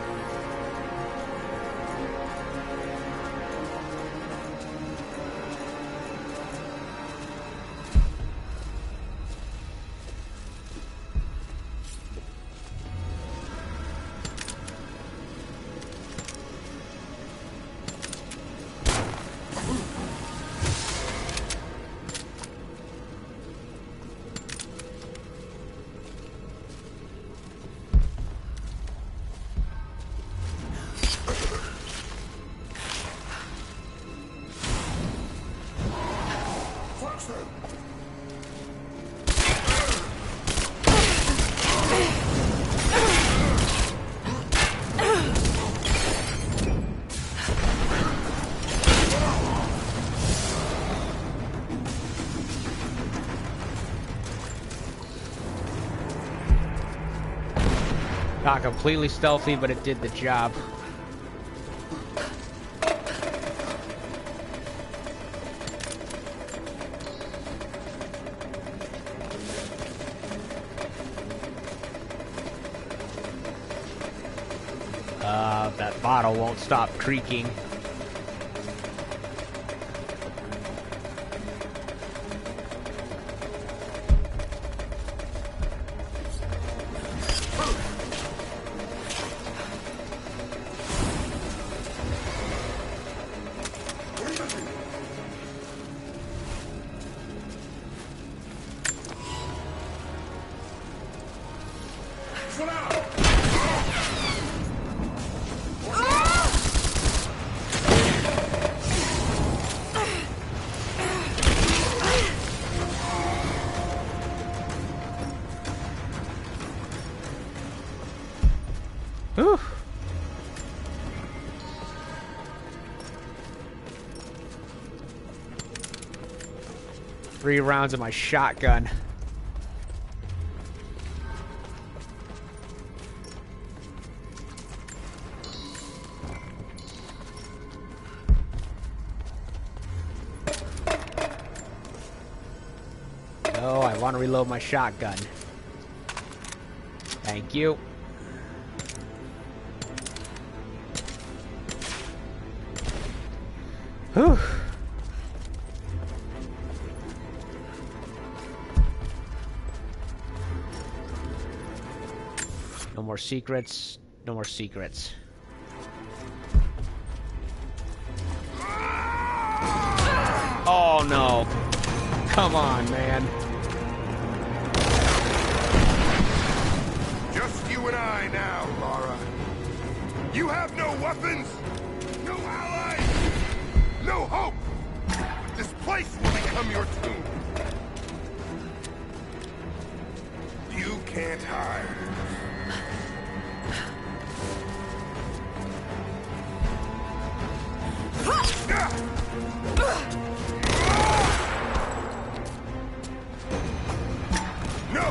Not completely stealthy, but it did the job. That bottle won't stop creaking. Whew. Three rounds of my shotgun. No, I want to reload my shotgun. Thank you. Whew. No more secrets. No more secrets. Oh no. Come on, man. Just you and I now, Lara. You have no weapons, no allies, no hope. This place will become your tomb. You can't hide. No!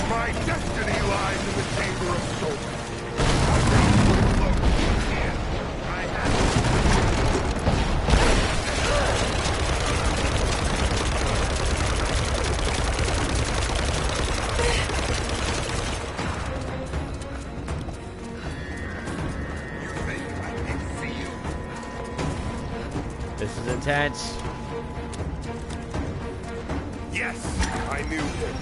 My destiny lies in the Chamber of Souls. You think I can see you? This is intense. Yes, I knew him.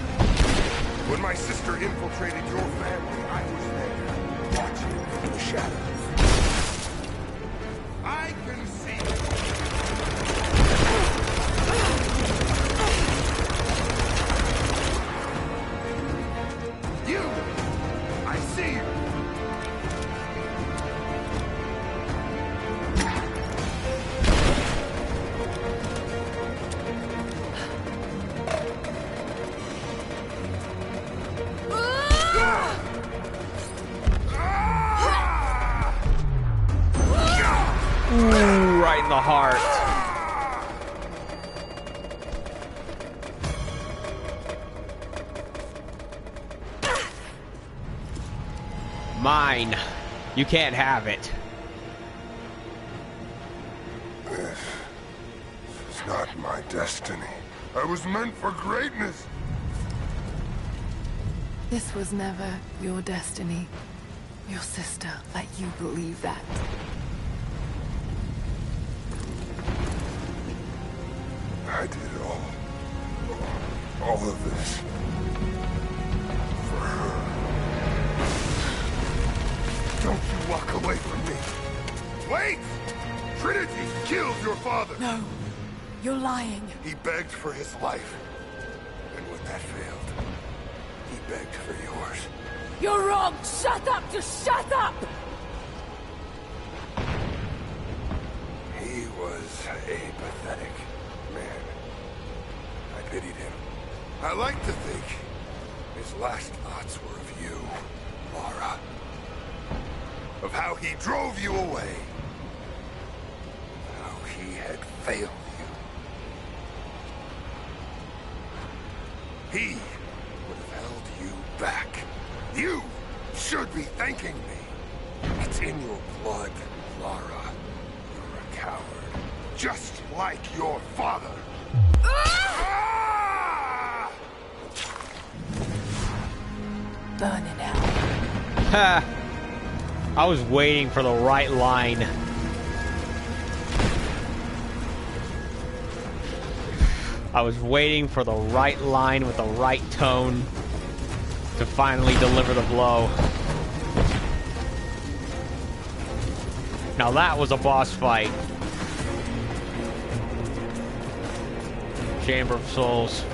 When my sister infiltrated your family, I was there, watching from the shadows. I can see you. I see you. Ooh, right in the heart. Mine. You can't have it. This is not my destiny. I was meant for greatness. This was never your destiny. Your sister let you believe that. I did all of this for her. Don't you walk away from me. Wait! Trinity killed your father. No, you're lying. He begged for his life. And when that failed, he begged for yours. You're wrong! Shut up! Just shut up! He was a pathetic man. I pitied him. I like to think his last thoughts were of you, Lara. Of how he drove you away. How he had failed you. He would have held you back. You should be thanking me. It's in your blood, Lara. You're a coward. Just like your father. Ah! Burn in hell. Ha! I was waiting for the right line. I was waiting for the right line with the right tone to finally deliver the blow. Now that was a boss fight. Chamber of Souls.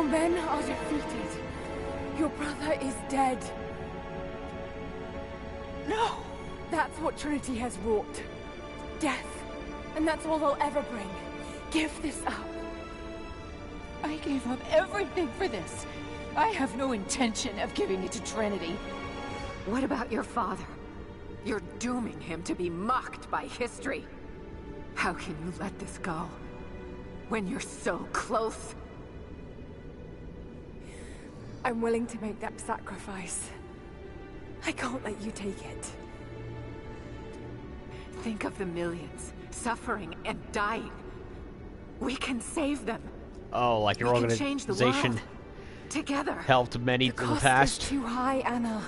Men are defeated. Your brother is dead. No! That's what Trinity has wrought. Death. And that's all they'll ever bring. Give this up. I gave up everything for this. I have no intention of giving it to Trinity. What about your father? You're dooming him to be mocked by history. How can you let this go? When you're so close? I'm willing to make that sacrifice. I can't let you take it. Think of the millions suffering and dying. We can save them. Oh, like your We can change the organization world. Together. helped many in the Cost past. is too high, Anna.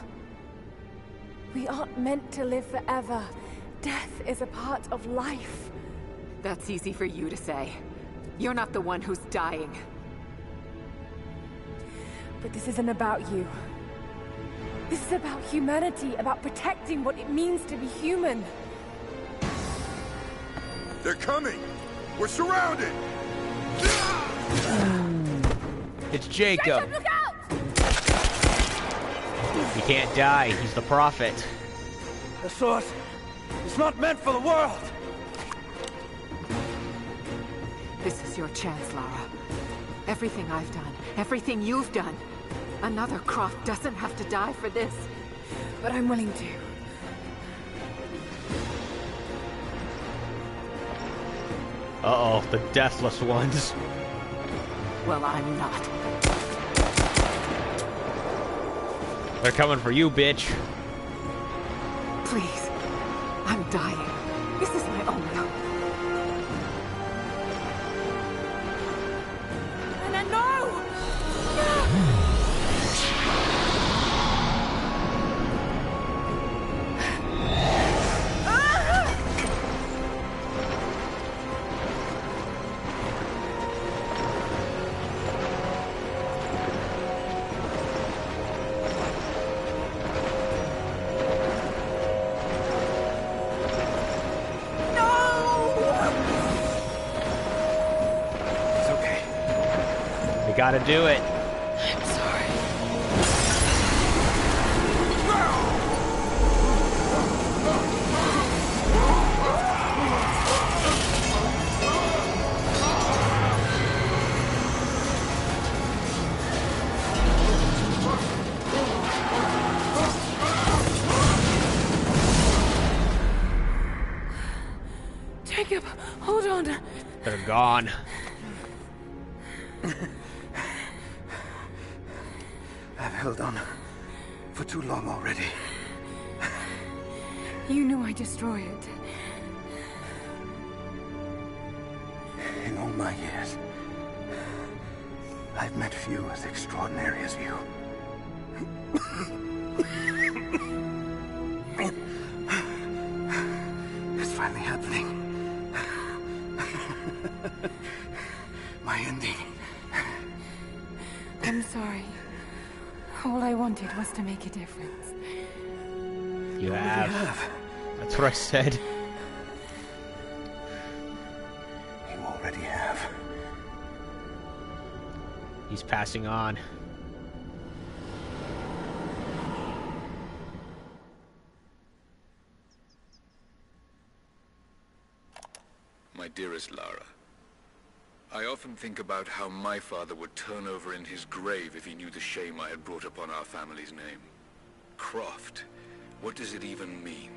We aren't meant to live forever. Death is a part of life. That's easy for you to say. You're not the one who's dying. But this isn't about you. This is about humanity, about protecting what it means to be human. They're coming! We're surrounded! It's Jacob. Look out! He can't die. He's the prophet. The source is not meant for the world. This is your chance, Lara. Everything I've done, everything you've done. Another Croft doesn't have to die for this. But I'm willing to. Uh-oh, the deathless ones. Well, I'm not. They're coming for you, bitch. Please. I'm dying. This is my only hope. Anna, no! It's okay. You gotta do it. I'm sorry. Jacob, hold on. They're gone. I've held on for too long already. You knew I'd destroy it. In all my years, I've met few as extraordinary as you. It's finally happening. My ending. I'm sorry. All I wanted was to make a difference. You have. That's what I said. You already have. He's passing on. My dearest Lara, I often think about how my father would turn over in his grave if he knew the shame I had brought upon our family's name. Croft, what does it even mean?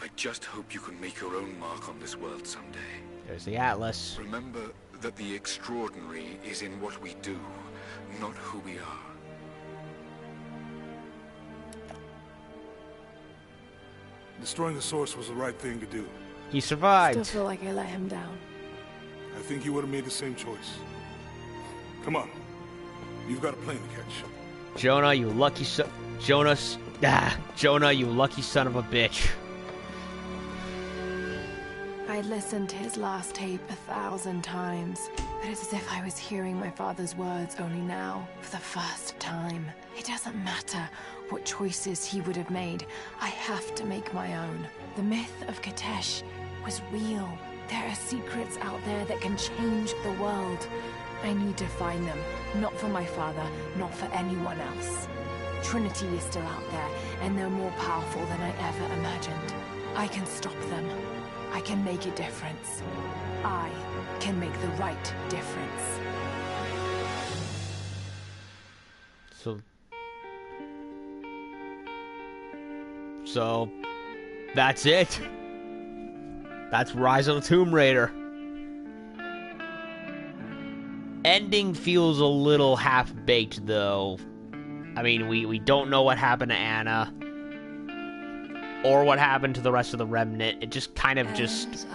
I just hope you can make your own mark on this world someday. There's the Atlas. Remember that the extraordinary is in what we do, not who we are. Destroying the source was the right thing to do. He survived. Still feel like I let him down. I think you would have made the same choice. Come on. You've got a plane to catch. Jonah, you lucky son... Jonah, you lucky son of a bitch. I listened to his last tape 1,000 times, but it's as if I was hearing my father's words only now, for the first time. It doesn't matter what choices he would have made. I have to make my own. The myth of Katesh was real. There are secrets out there that can change the world. I need to find them, not for my father, not for anyone else. Trinity is still out there, and they're more powerful than I ever imagined. I can stop them. I can make a difference. I can make the right difference. So, that's it. That's Rise of the Tomb Raider. Ending feels a little half-baked, though. I mean, we don't know what happened to Anna. Or what happened to the rest of the Remnant. It just kind of just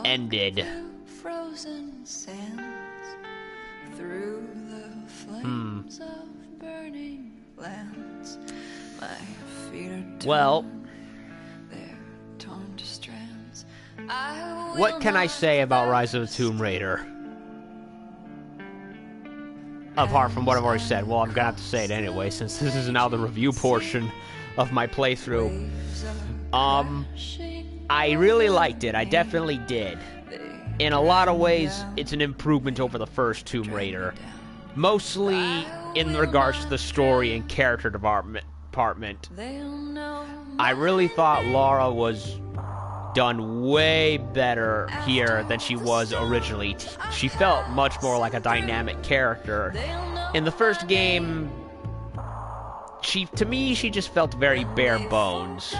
ended. Frozen sands through the flames of burning lands. My feet are torn, Well, they're torn to strands. what can I say about Rise of the Tomb Raider? Apart from what I've already said. Well, I'm gonna have to say it anyway, since this is now the review portion of my playthrough. I really liked it. I definitely did. In a lot of ways, it's an improvement over the first Tomb Raider. Mostly in regards to the story and character department. I really thought Lara was done way better here than she was originally. She felt much more like a dynamic character. In the first game, to me, she just felt very bare bones.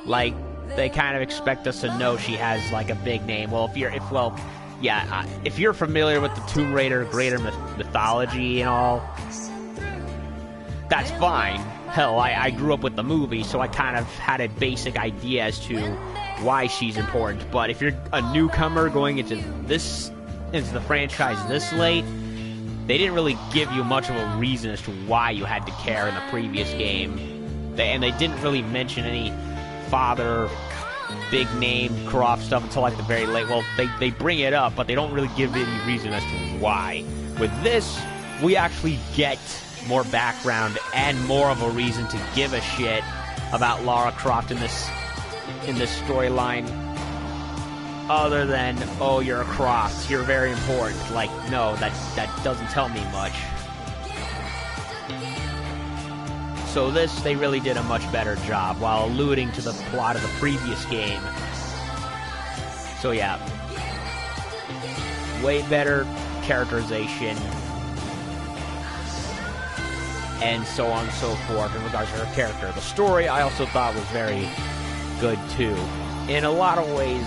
Like, they kind of expect us to know she has, like, a big name. Well, if you're familiar with the Tomb Raider greater mythology and all, that's fine. Hell, I grew up with the movie, so I kind of had a basic idea as to why she's important. But if you're a newcomer going into the franchise this late, they didn't really give you much of a reason as to why you had to care in the previous game. And they didn't really mention any father, big name Croft stuff until like the very late. Well, they bring it up, but they don't really give any reason as to why. With this, we actually get more background and more of a reason to give a shit about Lara Croft in this storyline, other than, oh, you're a Croft, you're very important. Like, no, that doesn't tell me much. So they really did a much better job while alluding to the plot of the previous game. So yeah, way better characterization, and so on and so forth in regards to her character. The story I also thought was very good too. in a lot of ways,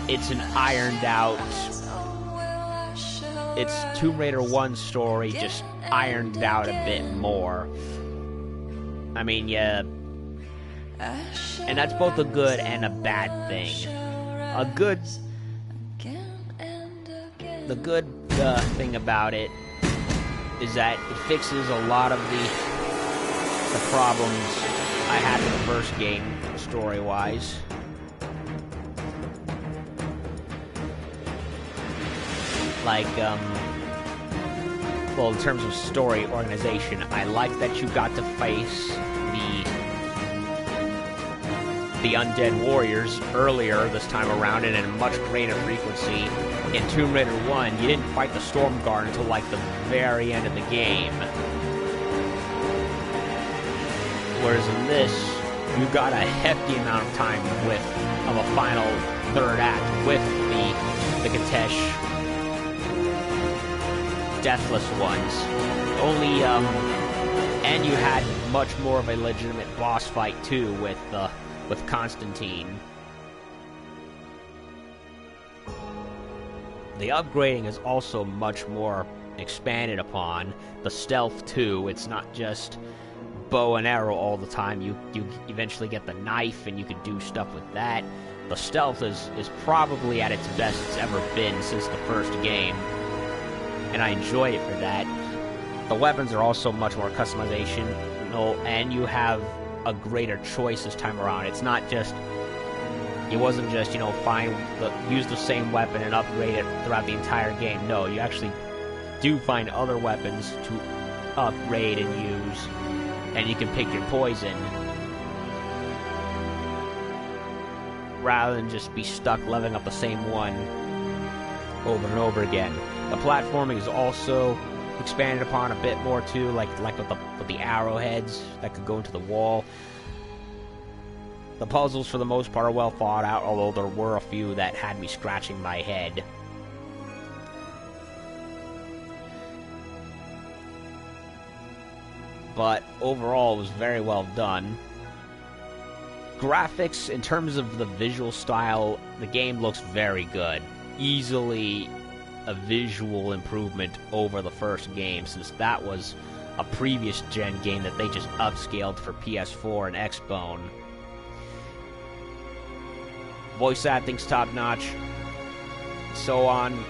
it's an ironed out... It's Tomb Raider 1's story, just ironed out a bit more. I mean, yeah... And that's both a good and a bad thing. The good thing about it is that it fixes a lot of the problems I had in the first game, story-wise. Like, well, in terms of story organization, I like that you got to face the undead warriors earlier this time around and in a much greater frequency. In Tomb Raider 1, you didn't fight the Stormguard until, like, the very end of the game. Whereas in this, you got a hefty amount of time of a final third act with the Gatesh deathless ones. And you had much more of a legitimate boss fight too with Constantine. The upgrading is also much more expanded upon. The stealth too. It's not just bow and arrow all the time. You eventually get the knife and you can do stuff with that. The stealth is probably at its best it's ever been since the first game, and I enjoy it for that. The weapons are also much more customization, and you have a greater choice this time around. It wasn't just, use the same weapon and upgrade it throughout the entire game. No, you actually do find other weapons to upgrade and use, and you can pick your poison, rather than just be stuck leveling up the same one over and over again. The platforming is also expanded upon a bit more too, like with the arrowheads that could go into the wall. The puzzles, for the most part, are well thought out, although there were a few that had me scratching my head. But overall, it was very well done. Graphics, in terms of the visual style, the game looks very good. Easily a visual improvement over the first game, since that was a previous gen game that they just upscaled for PS4 and Xbone. Voice acting's top-notch. So on.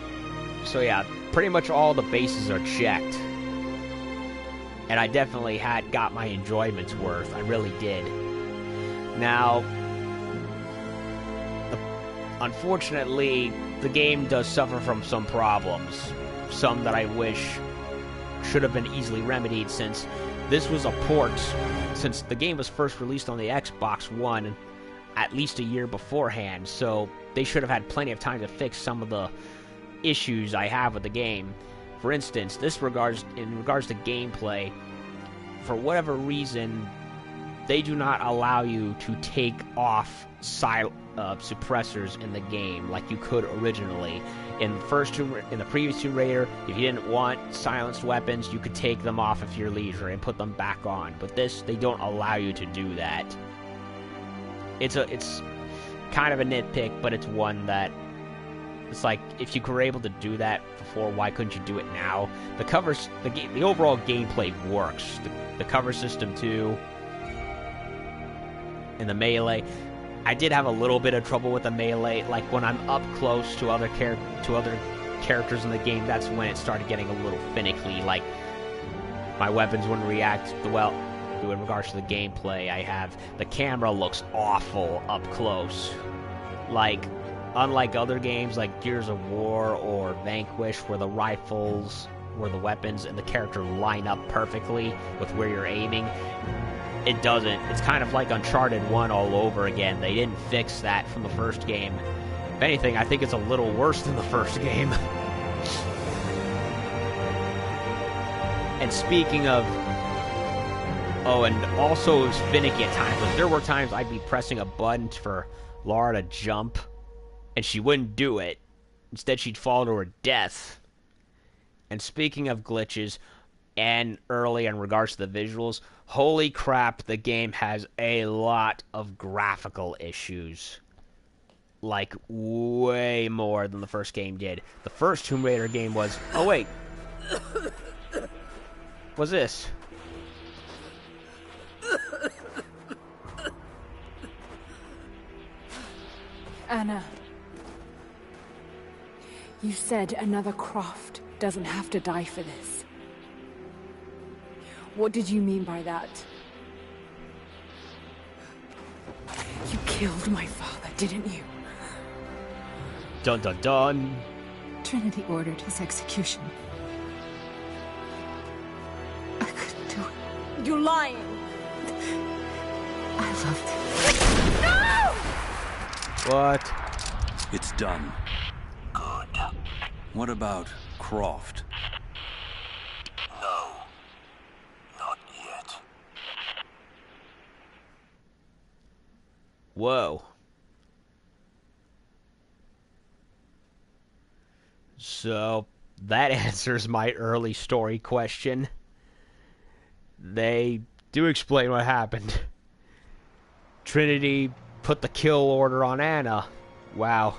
So yeah, pretty much all the bases are checked. And I definitely got my enjoyment's worth. I really did. Now, unfortunately, the game does suffer from some problems. Some that I wish should have been easily remedied, since this was a port. Since the game was first released on the Xbox One at least a year beforehand, so they should have had plenty of time to fix some of the issues I have with the game. For instance, in regards to gameplay, for whatever reason, they do not allow you to take off suppressors in the game like you could originally. In the previous Tomb Raider, if you didn't want silenced weapons, you could take them off at your leisure and put them back on. But this, they don't allow you to do that. It's kind of a nitpick, but it's one that it's like, if you were able to do that before, why couldn't you do it now? The overall gameplay works. The cover system too, and the melee. I did have a little bit of trouble with the melee. Like when I'm up close to other characters in the game, that's when it started getting a little finicky. Like my weapons wouldn't react well. In regards to the gameplay, the camera looks awful up close. Like, unlike other games like Gears of War or Vanquish, where the rifles, where the weapons and the character line up perfectly with where you're aiming, it doesn't. It's kind of like Uncharted 1 all over again. They didn't fix that from the first game. If anything, I think it's a little worse than the first game. And speaking of... Oh, and also it was finicky at times. Like, there were times I'd be pressing a button for Lara to jump, and she wouldn't do it. Instead, she'd fall to her death. And speaking of glitches, and early in regards to the visuals, holy crap, the game has a lot of graphical issues. like, way more than the first game did. The first Tomb Raider game was... Oh, wait. What's this? Anna. You said another Croft doesn't have to die for this. What did you mean by that? You killed my father, didn't you? Dun dun dun. Trinity ordered his execution. I couldn't do it. You're lying! I loved him. No! What? It's done. Good. What about Croft? No. Not yet. Whoa. So, that answers my early story question. They do explain what happened. Trinity put the kill order on Anna. Wow.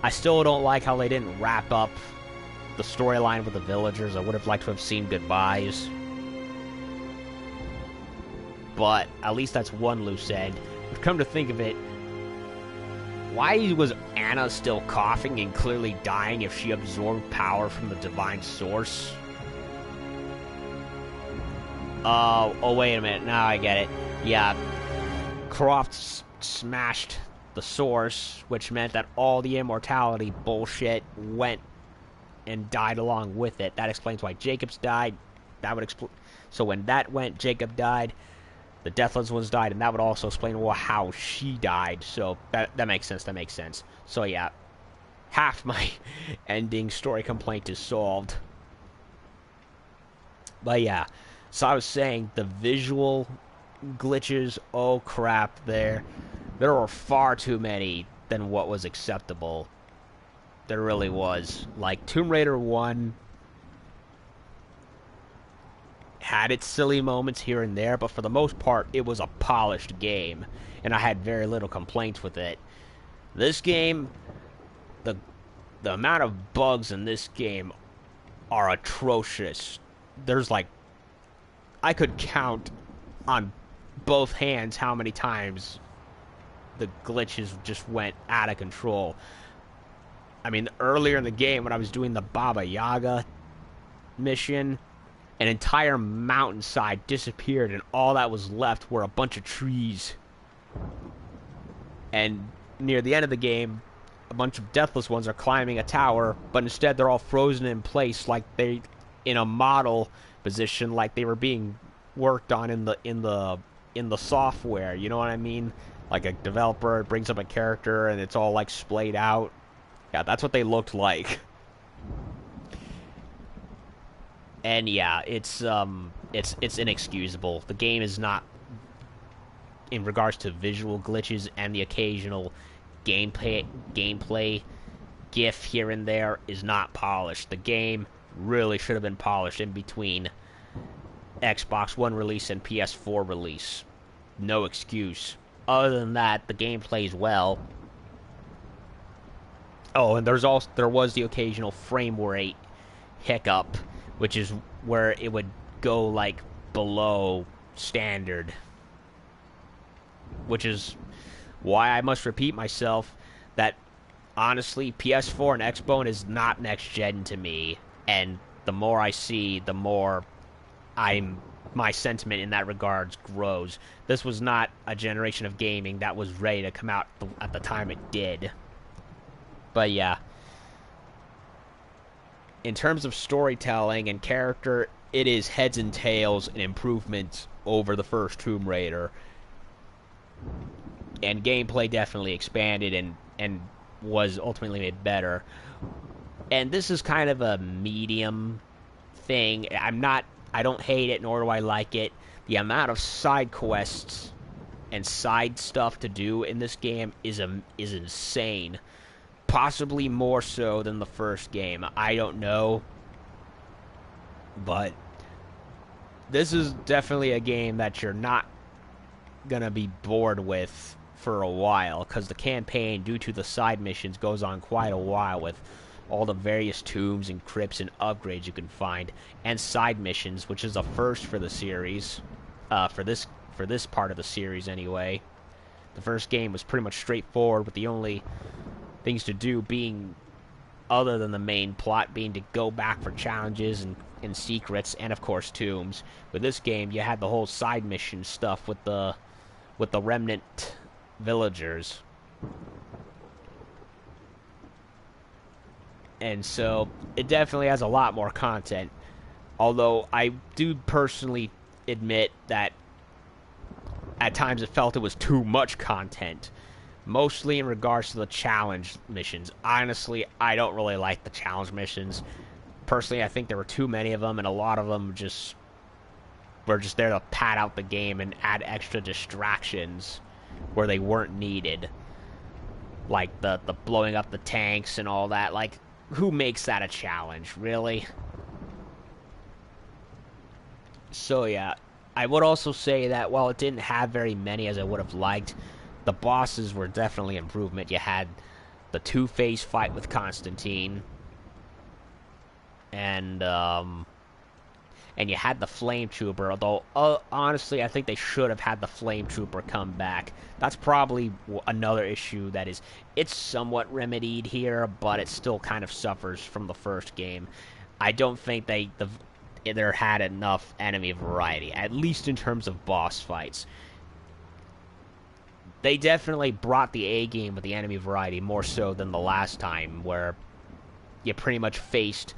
I still don't like how they didn't wrap up the storyline with the villagers. I would have liked to have seen goodbyes. But at least that's one loose end. But come to think of it, why was Anna still coughing and clearly dying if she absorbed power from the divine source? Oh, wait a minute. Now I get it. Yeah, Croft smashed the source, which meant that all the immortality bullshit went and died along with it. That explains why Jacob's died. That would explain. So when that went, Jacob died. The Deathless ones died, and that would also explain how she died. So that makes sense. That makes sense. So yeah, half my ending story complaint is solved. But yeah, so I was saying the visual glitches. Oh crap! There were far too many than what was acceptable. There really was. Like Tomb Raider 1 had its silly moments here and there, but for the most part, it was a polished game, and I had very little complaints with it. This game, the amount of bugs in this game are atrocious. There's like, I could count on both hands how many times the glitches just went out of control. I mean, earlier in the game, when I was doing the Baba Yaga mission, an entire mountainside disappeared, and all that was left were a bunch of trees. And near the end of the game, a bunch of Deathless ones are climbing a tower, but instead they're all frozen in place, like they in a model position, like they were being worked on in the software. You know what I mean? Like a developer brings up a character and it's all like splayed out. Yeah, that's what they looked like. And yeah, it's inexcusable. The game is not, in regards to visual glitches and the occasional gameplay gif here and there, is not polished. The game really should have been polished in between Xbox One release and PS4 release. No excuse. Other than that, the game plays well. Oh, and there was the occasional frame rate hiccup, which is where it would go like below standard. Which is why I must repeat myself that honestly, PS4 and Xbone is not next gen to me, and the more I see, the more my sentiment in that regards grows. This was not a generation of gaming that was ready to come out at the time it did. But yeah, in terms of storytelling and character, it is heads and tails an improvement over the first Tomb Raider. And gameplay definitely expanded and was ultimately made better. And this is kind of a medium thing. I don't hate it, nor do I like it. The amount of side quests and side stuff to do in this game is insane. Possibly more so than the first game. I don't know. But this is definitely a game that you're not gonna be bored with for a while, because the campaign, due to the side missions, goes on quite a while with all the various tombs and crypts and upgrades you can find, and side missions, which is a first for the series, for this part of the series anyway. The first game was pretty much straightforward, with the only things to do being, other than the main plot, being to go back for challenges and secrets, and of course tombs. With this game, you had the whole side mission stuff with the remnant villagers. And so, it definitely has a lot more content. Although, I do personally admit that at times it felt it was too much content. Mostly in regards to the challenge missions. Honestly, I don't really like the challenge missions. Personally, I think there were too many of them, and a lot of them were just there to pad out the game and add extra distractions where they weren't needed. Like the blowing up the tanks and all that. Like, who makes that a challenge, really? So yeah, I would also say that while it didn't have very many as I would have liked, the bosses were definitely improvement. You had the Two-Face fight with Constantine, and you had the Flame Trooper, although honestly I think they should have had the Flame Trooper come back. That's probably another issue that is, it's somewhat remedied here, but it still kind of suffers from the first game. I don't think they had enough enemy variety, at least in terms of boss fights. They definitely brought the A game with the enemy variety more so than the last time, where you pretty much faced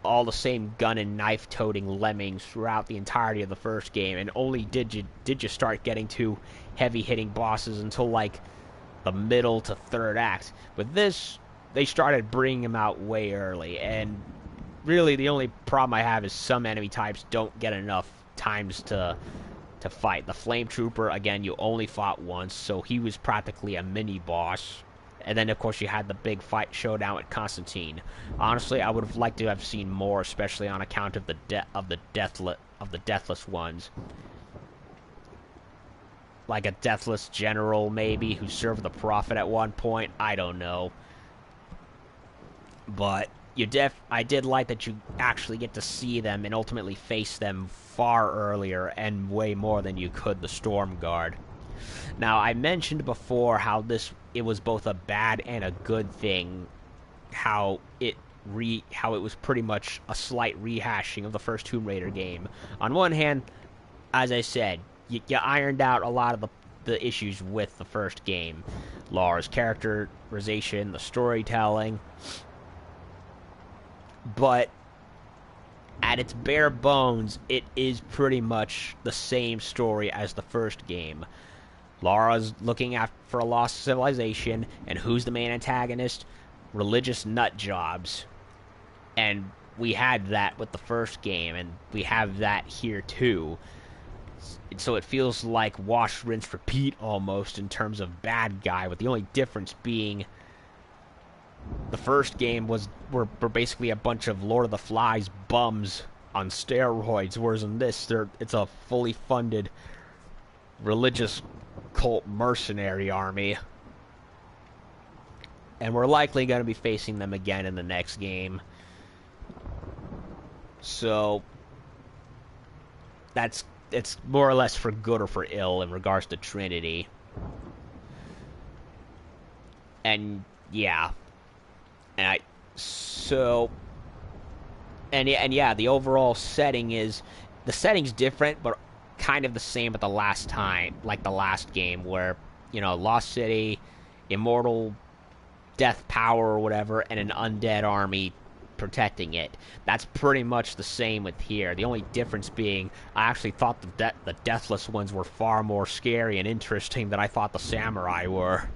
all the same gun and knife toting lemmings throughout the entirety of the first game, and only did you start getting to heavy hitting bosses until like the middle to third act. With this, they started bringing them out way early, and really the only problem I have is some enemy types don't get enough times to fight. The Flame Trooper, again, you only fought once, so he was practically a mini-boss. And then, of course, you had the big fight showdown with Constantine. Honestly, I would have liked to have seen more, especially on account of the deathless ones. Like a deathless general, maybe, who served the Prophet at one point. I don't know. But I did like that you actually get to see them and ultimately face them far earlier and way more than you could the Storm Guard. Now, I mentioned before how it was both a bad and a good thing, how it was pretty much a slight rehashing of the first Tomb Raider game. On one hand, as I said, you ironed out a lot of the issues with the first game. Lara's characterization, the storytelling. But at its bare bones, it is pretty much the same story as the first game. Lara's looking for a lost civilization, and who's the main antagonist? Religious nut jobs. And we had that with the first game, and we have that here too. So it feels like wash, rinse, repeat almost in terms of bad guy, with the only difference being the first game were basically a bunch of Lord of the Flies bums on steroids, whereas in this, it's a fully funded religious cult mercenary army. And we're likely going to be facing them again in the next game. So it's more or less for good or for ill in regards to Trinity. And yeah. And the overall setting is, the setting's different, but kind of the same at the last time, like the last game, where, Lost City, immortal death power or whatever, and an undead army protecting it. That's pretty much the same with here. The only difference being, I actually thought the deathless ones were far more scary and interesting than I thought the samurai were.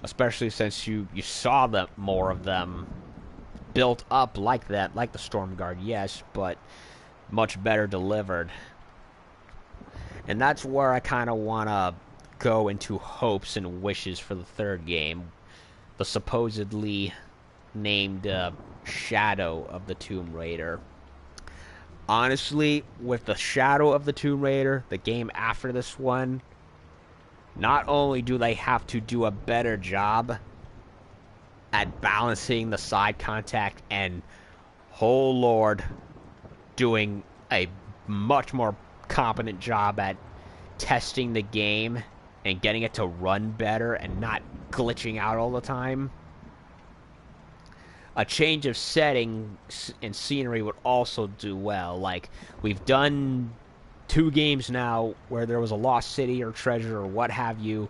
Especially since you saw more of them built up like that, like the Storm Guard, yes, but much better delivered. And that's where I kind of want to go into hopes and wishes for the third game. The supposedly named Shadow of the Tomb Raider. Honestly, with the Shadow of the Tomb Raider, the game after this one, not only do they have to do a better job at balancing the side contact and, oh lord, doing a much more competent job at testing the game and getting it to run better and not glitching out all the time. A change of setting and scenery would also do well. Like, we've done 2 games now where there was a lost city or treasure or what have you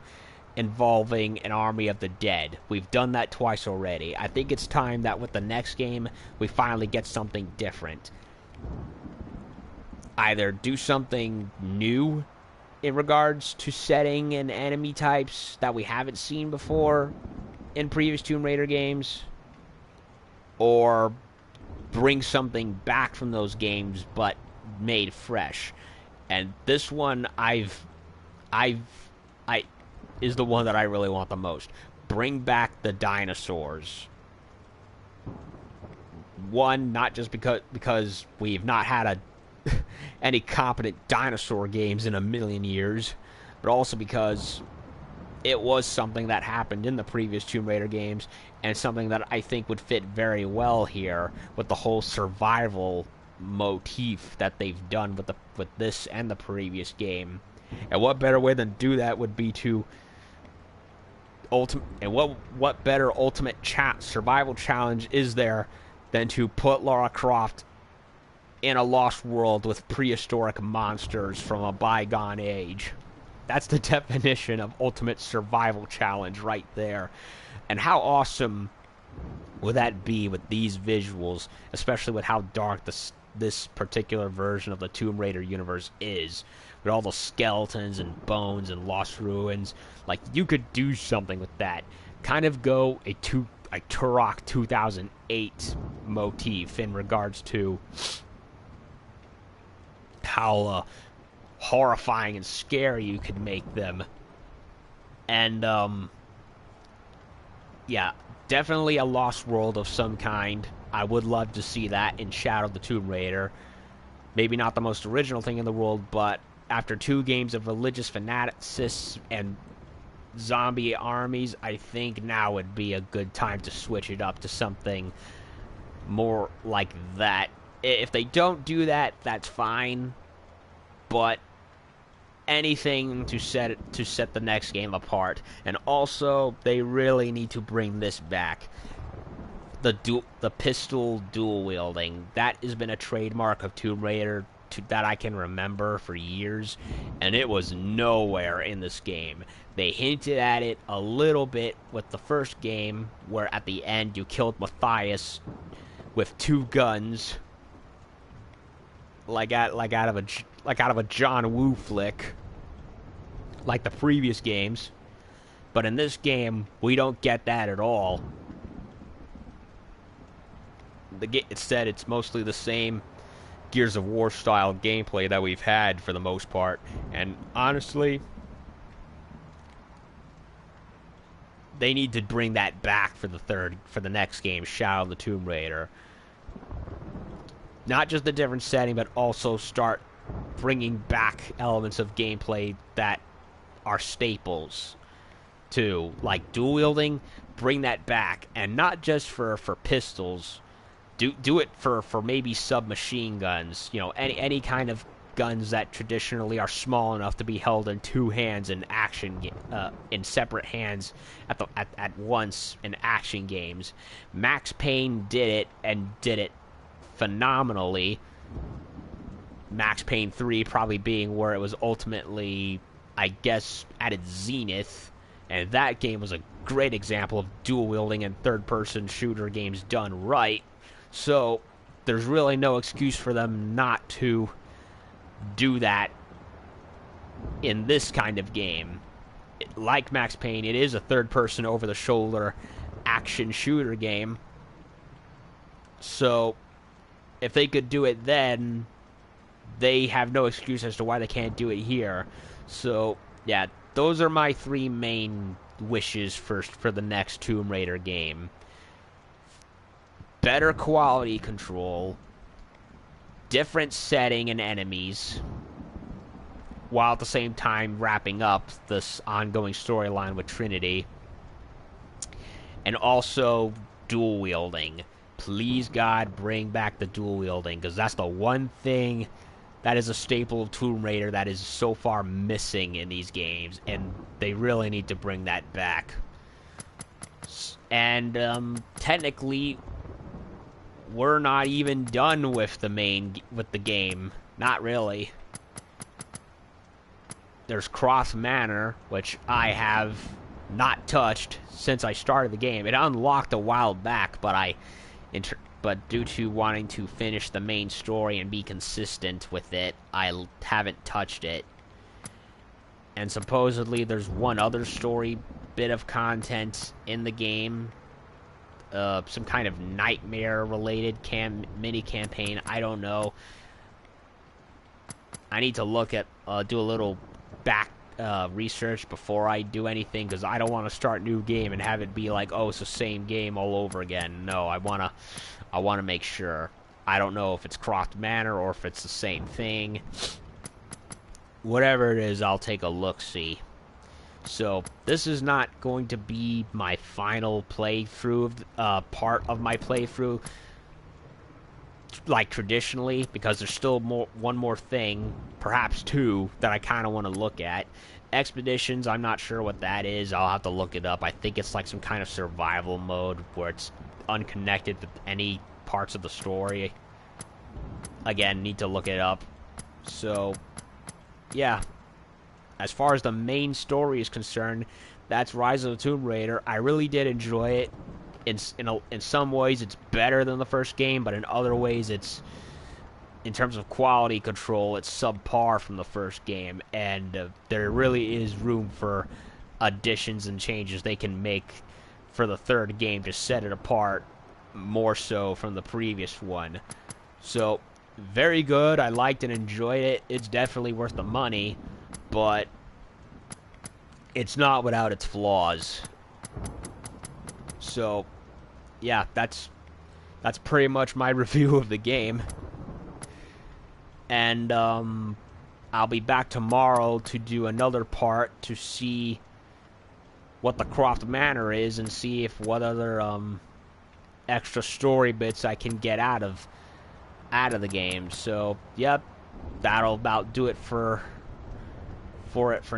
involving an army of the dead. We've done that twice already. I think it's time that with the next game, we finally get something different. Either do something new in regards to setting and enemy types that we haven't seen before in previous Tomb Raider games, or bring something back from those games but made fresh. And this one is the one that I really want the most. Bring back the dinosaurs. One, not just because we've not had any competent dinosaur games in a million years, but also because it was something that happened in the previous Tomb Raider games, and something that I think would fit very well here with the whole survival motif that they've done with this and the previous game. And what better way than do that would be to what better ultimate survival challenge is there than to put Lara Croft in a lost world with prehistoric monsters from a bygone age. That's the definition of ultimate survival challenge right there. And how awesome would that be with these visuals, especially with how dark this particular version of the Tomb Raider universe is, with all the skeletons and bones and lost ruins. Like, you could do something with that. Kind of go a Turok 2008 motif in regards to how horrifying and scary you could make them. And yeah, definitely a lost world of some kind. I would love to see that in Shadow of the Tomb Raider. Maybe not the most original thing in the world, but after 2 games of religious fanatics and zombie armies, I think now would be a good time to switch it up to something more like that. If they don't do that, that's fine, but anything to set the next game apart. And also, they really need to bring this back. The pistol dual wielding, that has been a trademark of Tomb Raider that I can remember for years, and it was nowhere in this game. They hinted at it a little bit with the first game, where at the end you killed Matthias with 2 guns, like out of a John Woo flick, like the previous games. But in this game, we don't get that at all. Instead, it's mostly the same Gears of War style gameplay that we've had for the most part. And honestly, they need to bring that back for the next game, Shadow of the Tomb Raider. Not just the different setting, but also start bringing back elements of gameplay that are staples too, like dual wielding. Bring that back, and not just for pistols. Do it for maybe submachine guns. You know, any kind of guns that traditionally are small enough to be held in 2 hands in in separate hands at once in action games. Max Payne did it, and did it phenomenally. Max Payne 3 probably being where it was ultimately, I guess, at its zenith. And that game was a great example of dual wielding and third-person shooter games done right. So there's really no excuse for them not to do that in this kind of game. Like Max Payne, it is a third-person over-the-shoulder action shooter game. So if they could do it then, they have no excuse as to why they can't do it here. So yeah, those are my 3 main wishes for the next Tomb Raider game. Better quality control, different setting and enemies, while at the same time wrapping up this ongoing storyline with Trinity. And also dual wielding. Please, God, bring back the dual wielding, because that's the one thing that is a staple of Tomb Raider that is so far missing in these games, and they really need to bring that back. And technically, we're not even done with the game. Not really. There's Croft Manor, which I have not touched since I started the game. It unlocked a while back, but due to wanting to finish the main story and be consistent with it, I haven't touched it. And supposedly there's one other story bit of content in the game. Some kind of nightmare-related mini-campaign. I don't know. I need to look at, do a little back research before I do anything, because I don't want to start a new game and have it be like, oh, it's the same game all over again. No, I want to make sure. I don't know if it's Croft Manor or if it's the same thing. Whatever it is, I'll take a look-see. So, this is not going to be my final playthrough, part of my playthrough, like traditionally, because there's still one more thing, perhaps two, that I kind of want to look at. Expeditions, I'm not sure what that is. I'll have to look it up. I think it's like some kind of survival mode where it's unconnected with any parts of the story. Again, need to look it up. So, yeah. As far as the main story is concerned, that's Rise of the Tomb Raider. I really did enjoy it. In some ways, it's better than the first game, but in other ways, it's, in terms of quality control, it's subpar from the first game, and there really is room for additions and changes they can make for the third game to set it apart more so from the previous one. So, very good. I liked and enjoyed it. It's definitely worth the money, but it's not without its flaws. So, yeah, that's pretty much my review of the game. And I'll be back tomorrow to do another part to see what the Croft Manor is and see if what other extra story bits I can get out of the game. So, yep, that'll about do it for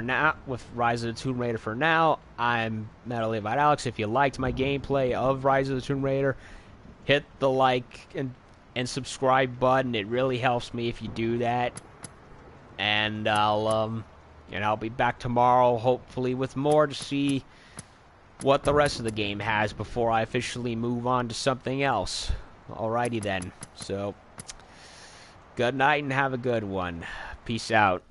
now, with Rise of the Tomb Raider for now. I'm Metal Leviate Alex. If you liked my gameplay of Rise of the Tomb Raider, hit the like and subscribe button. It really helps me if you do that. And I'll be back tomorrow, hopefully with more, to see what the rest of the game has before I officially move on to something else. Alrighty then. So, good night and have a good one. Peace out.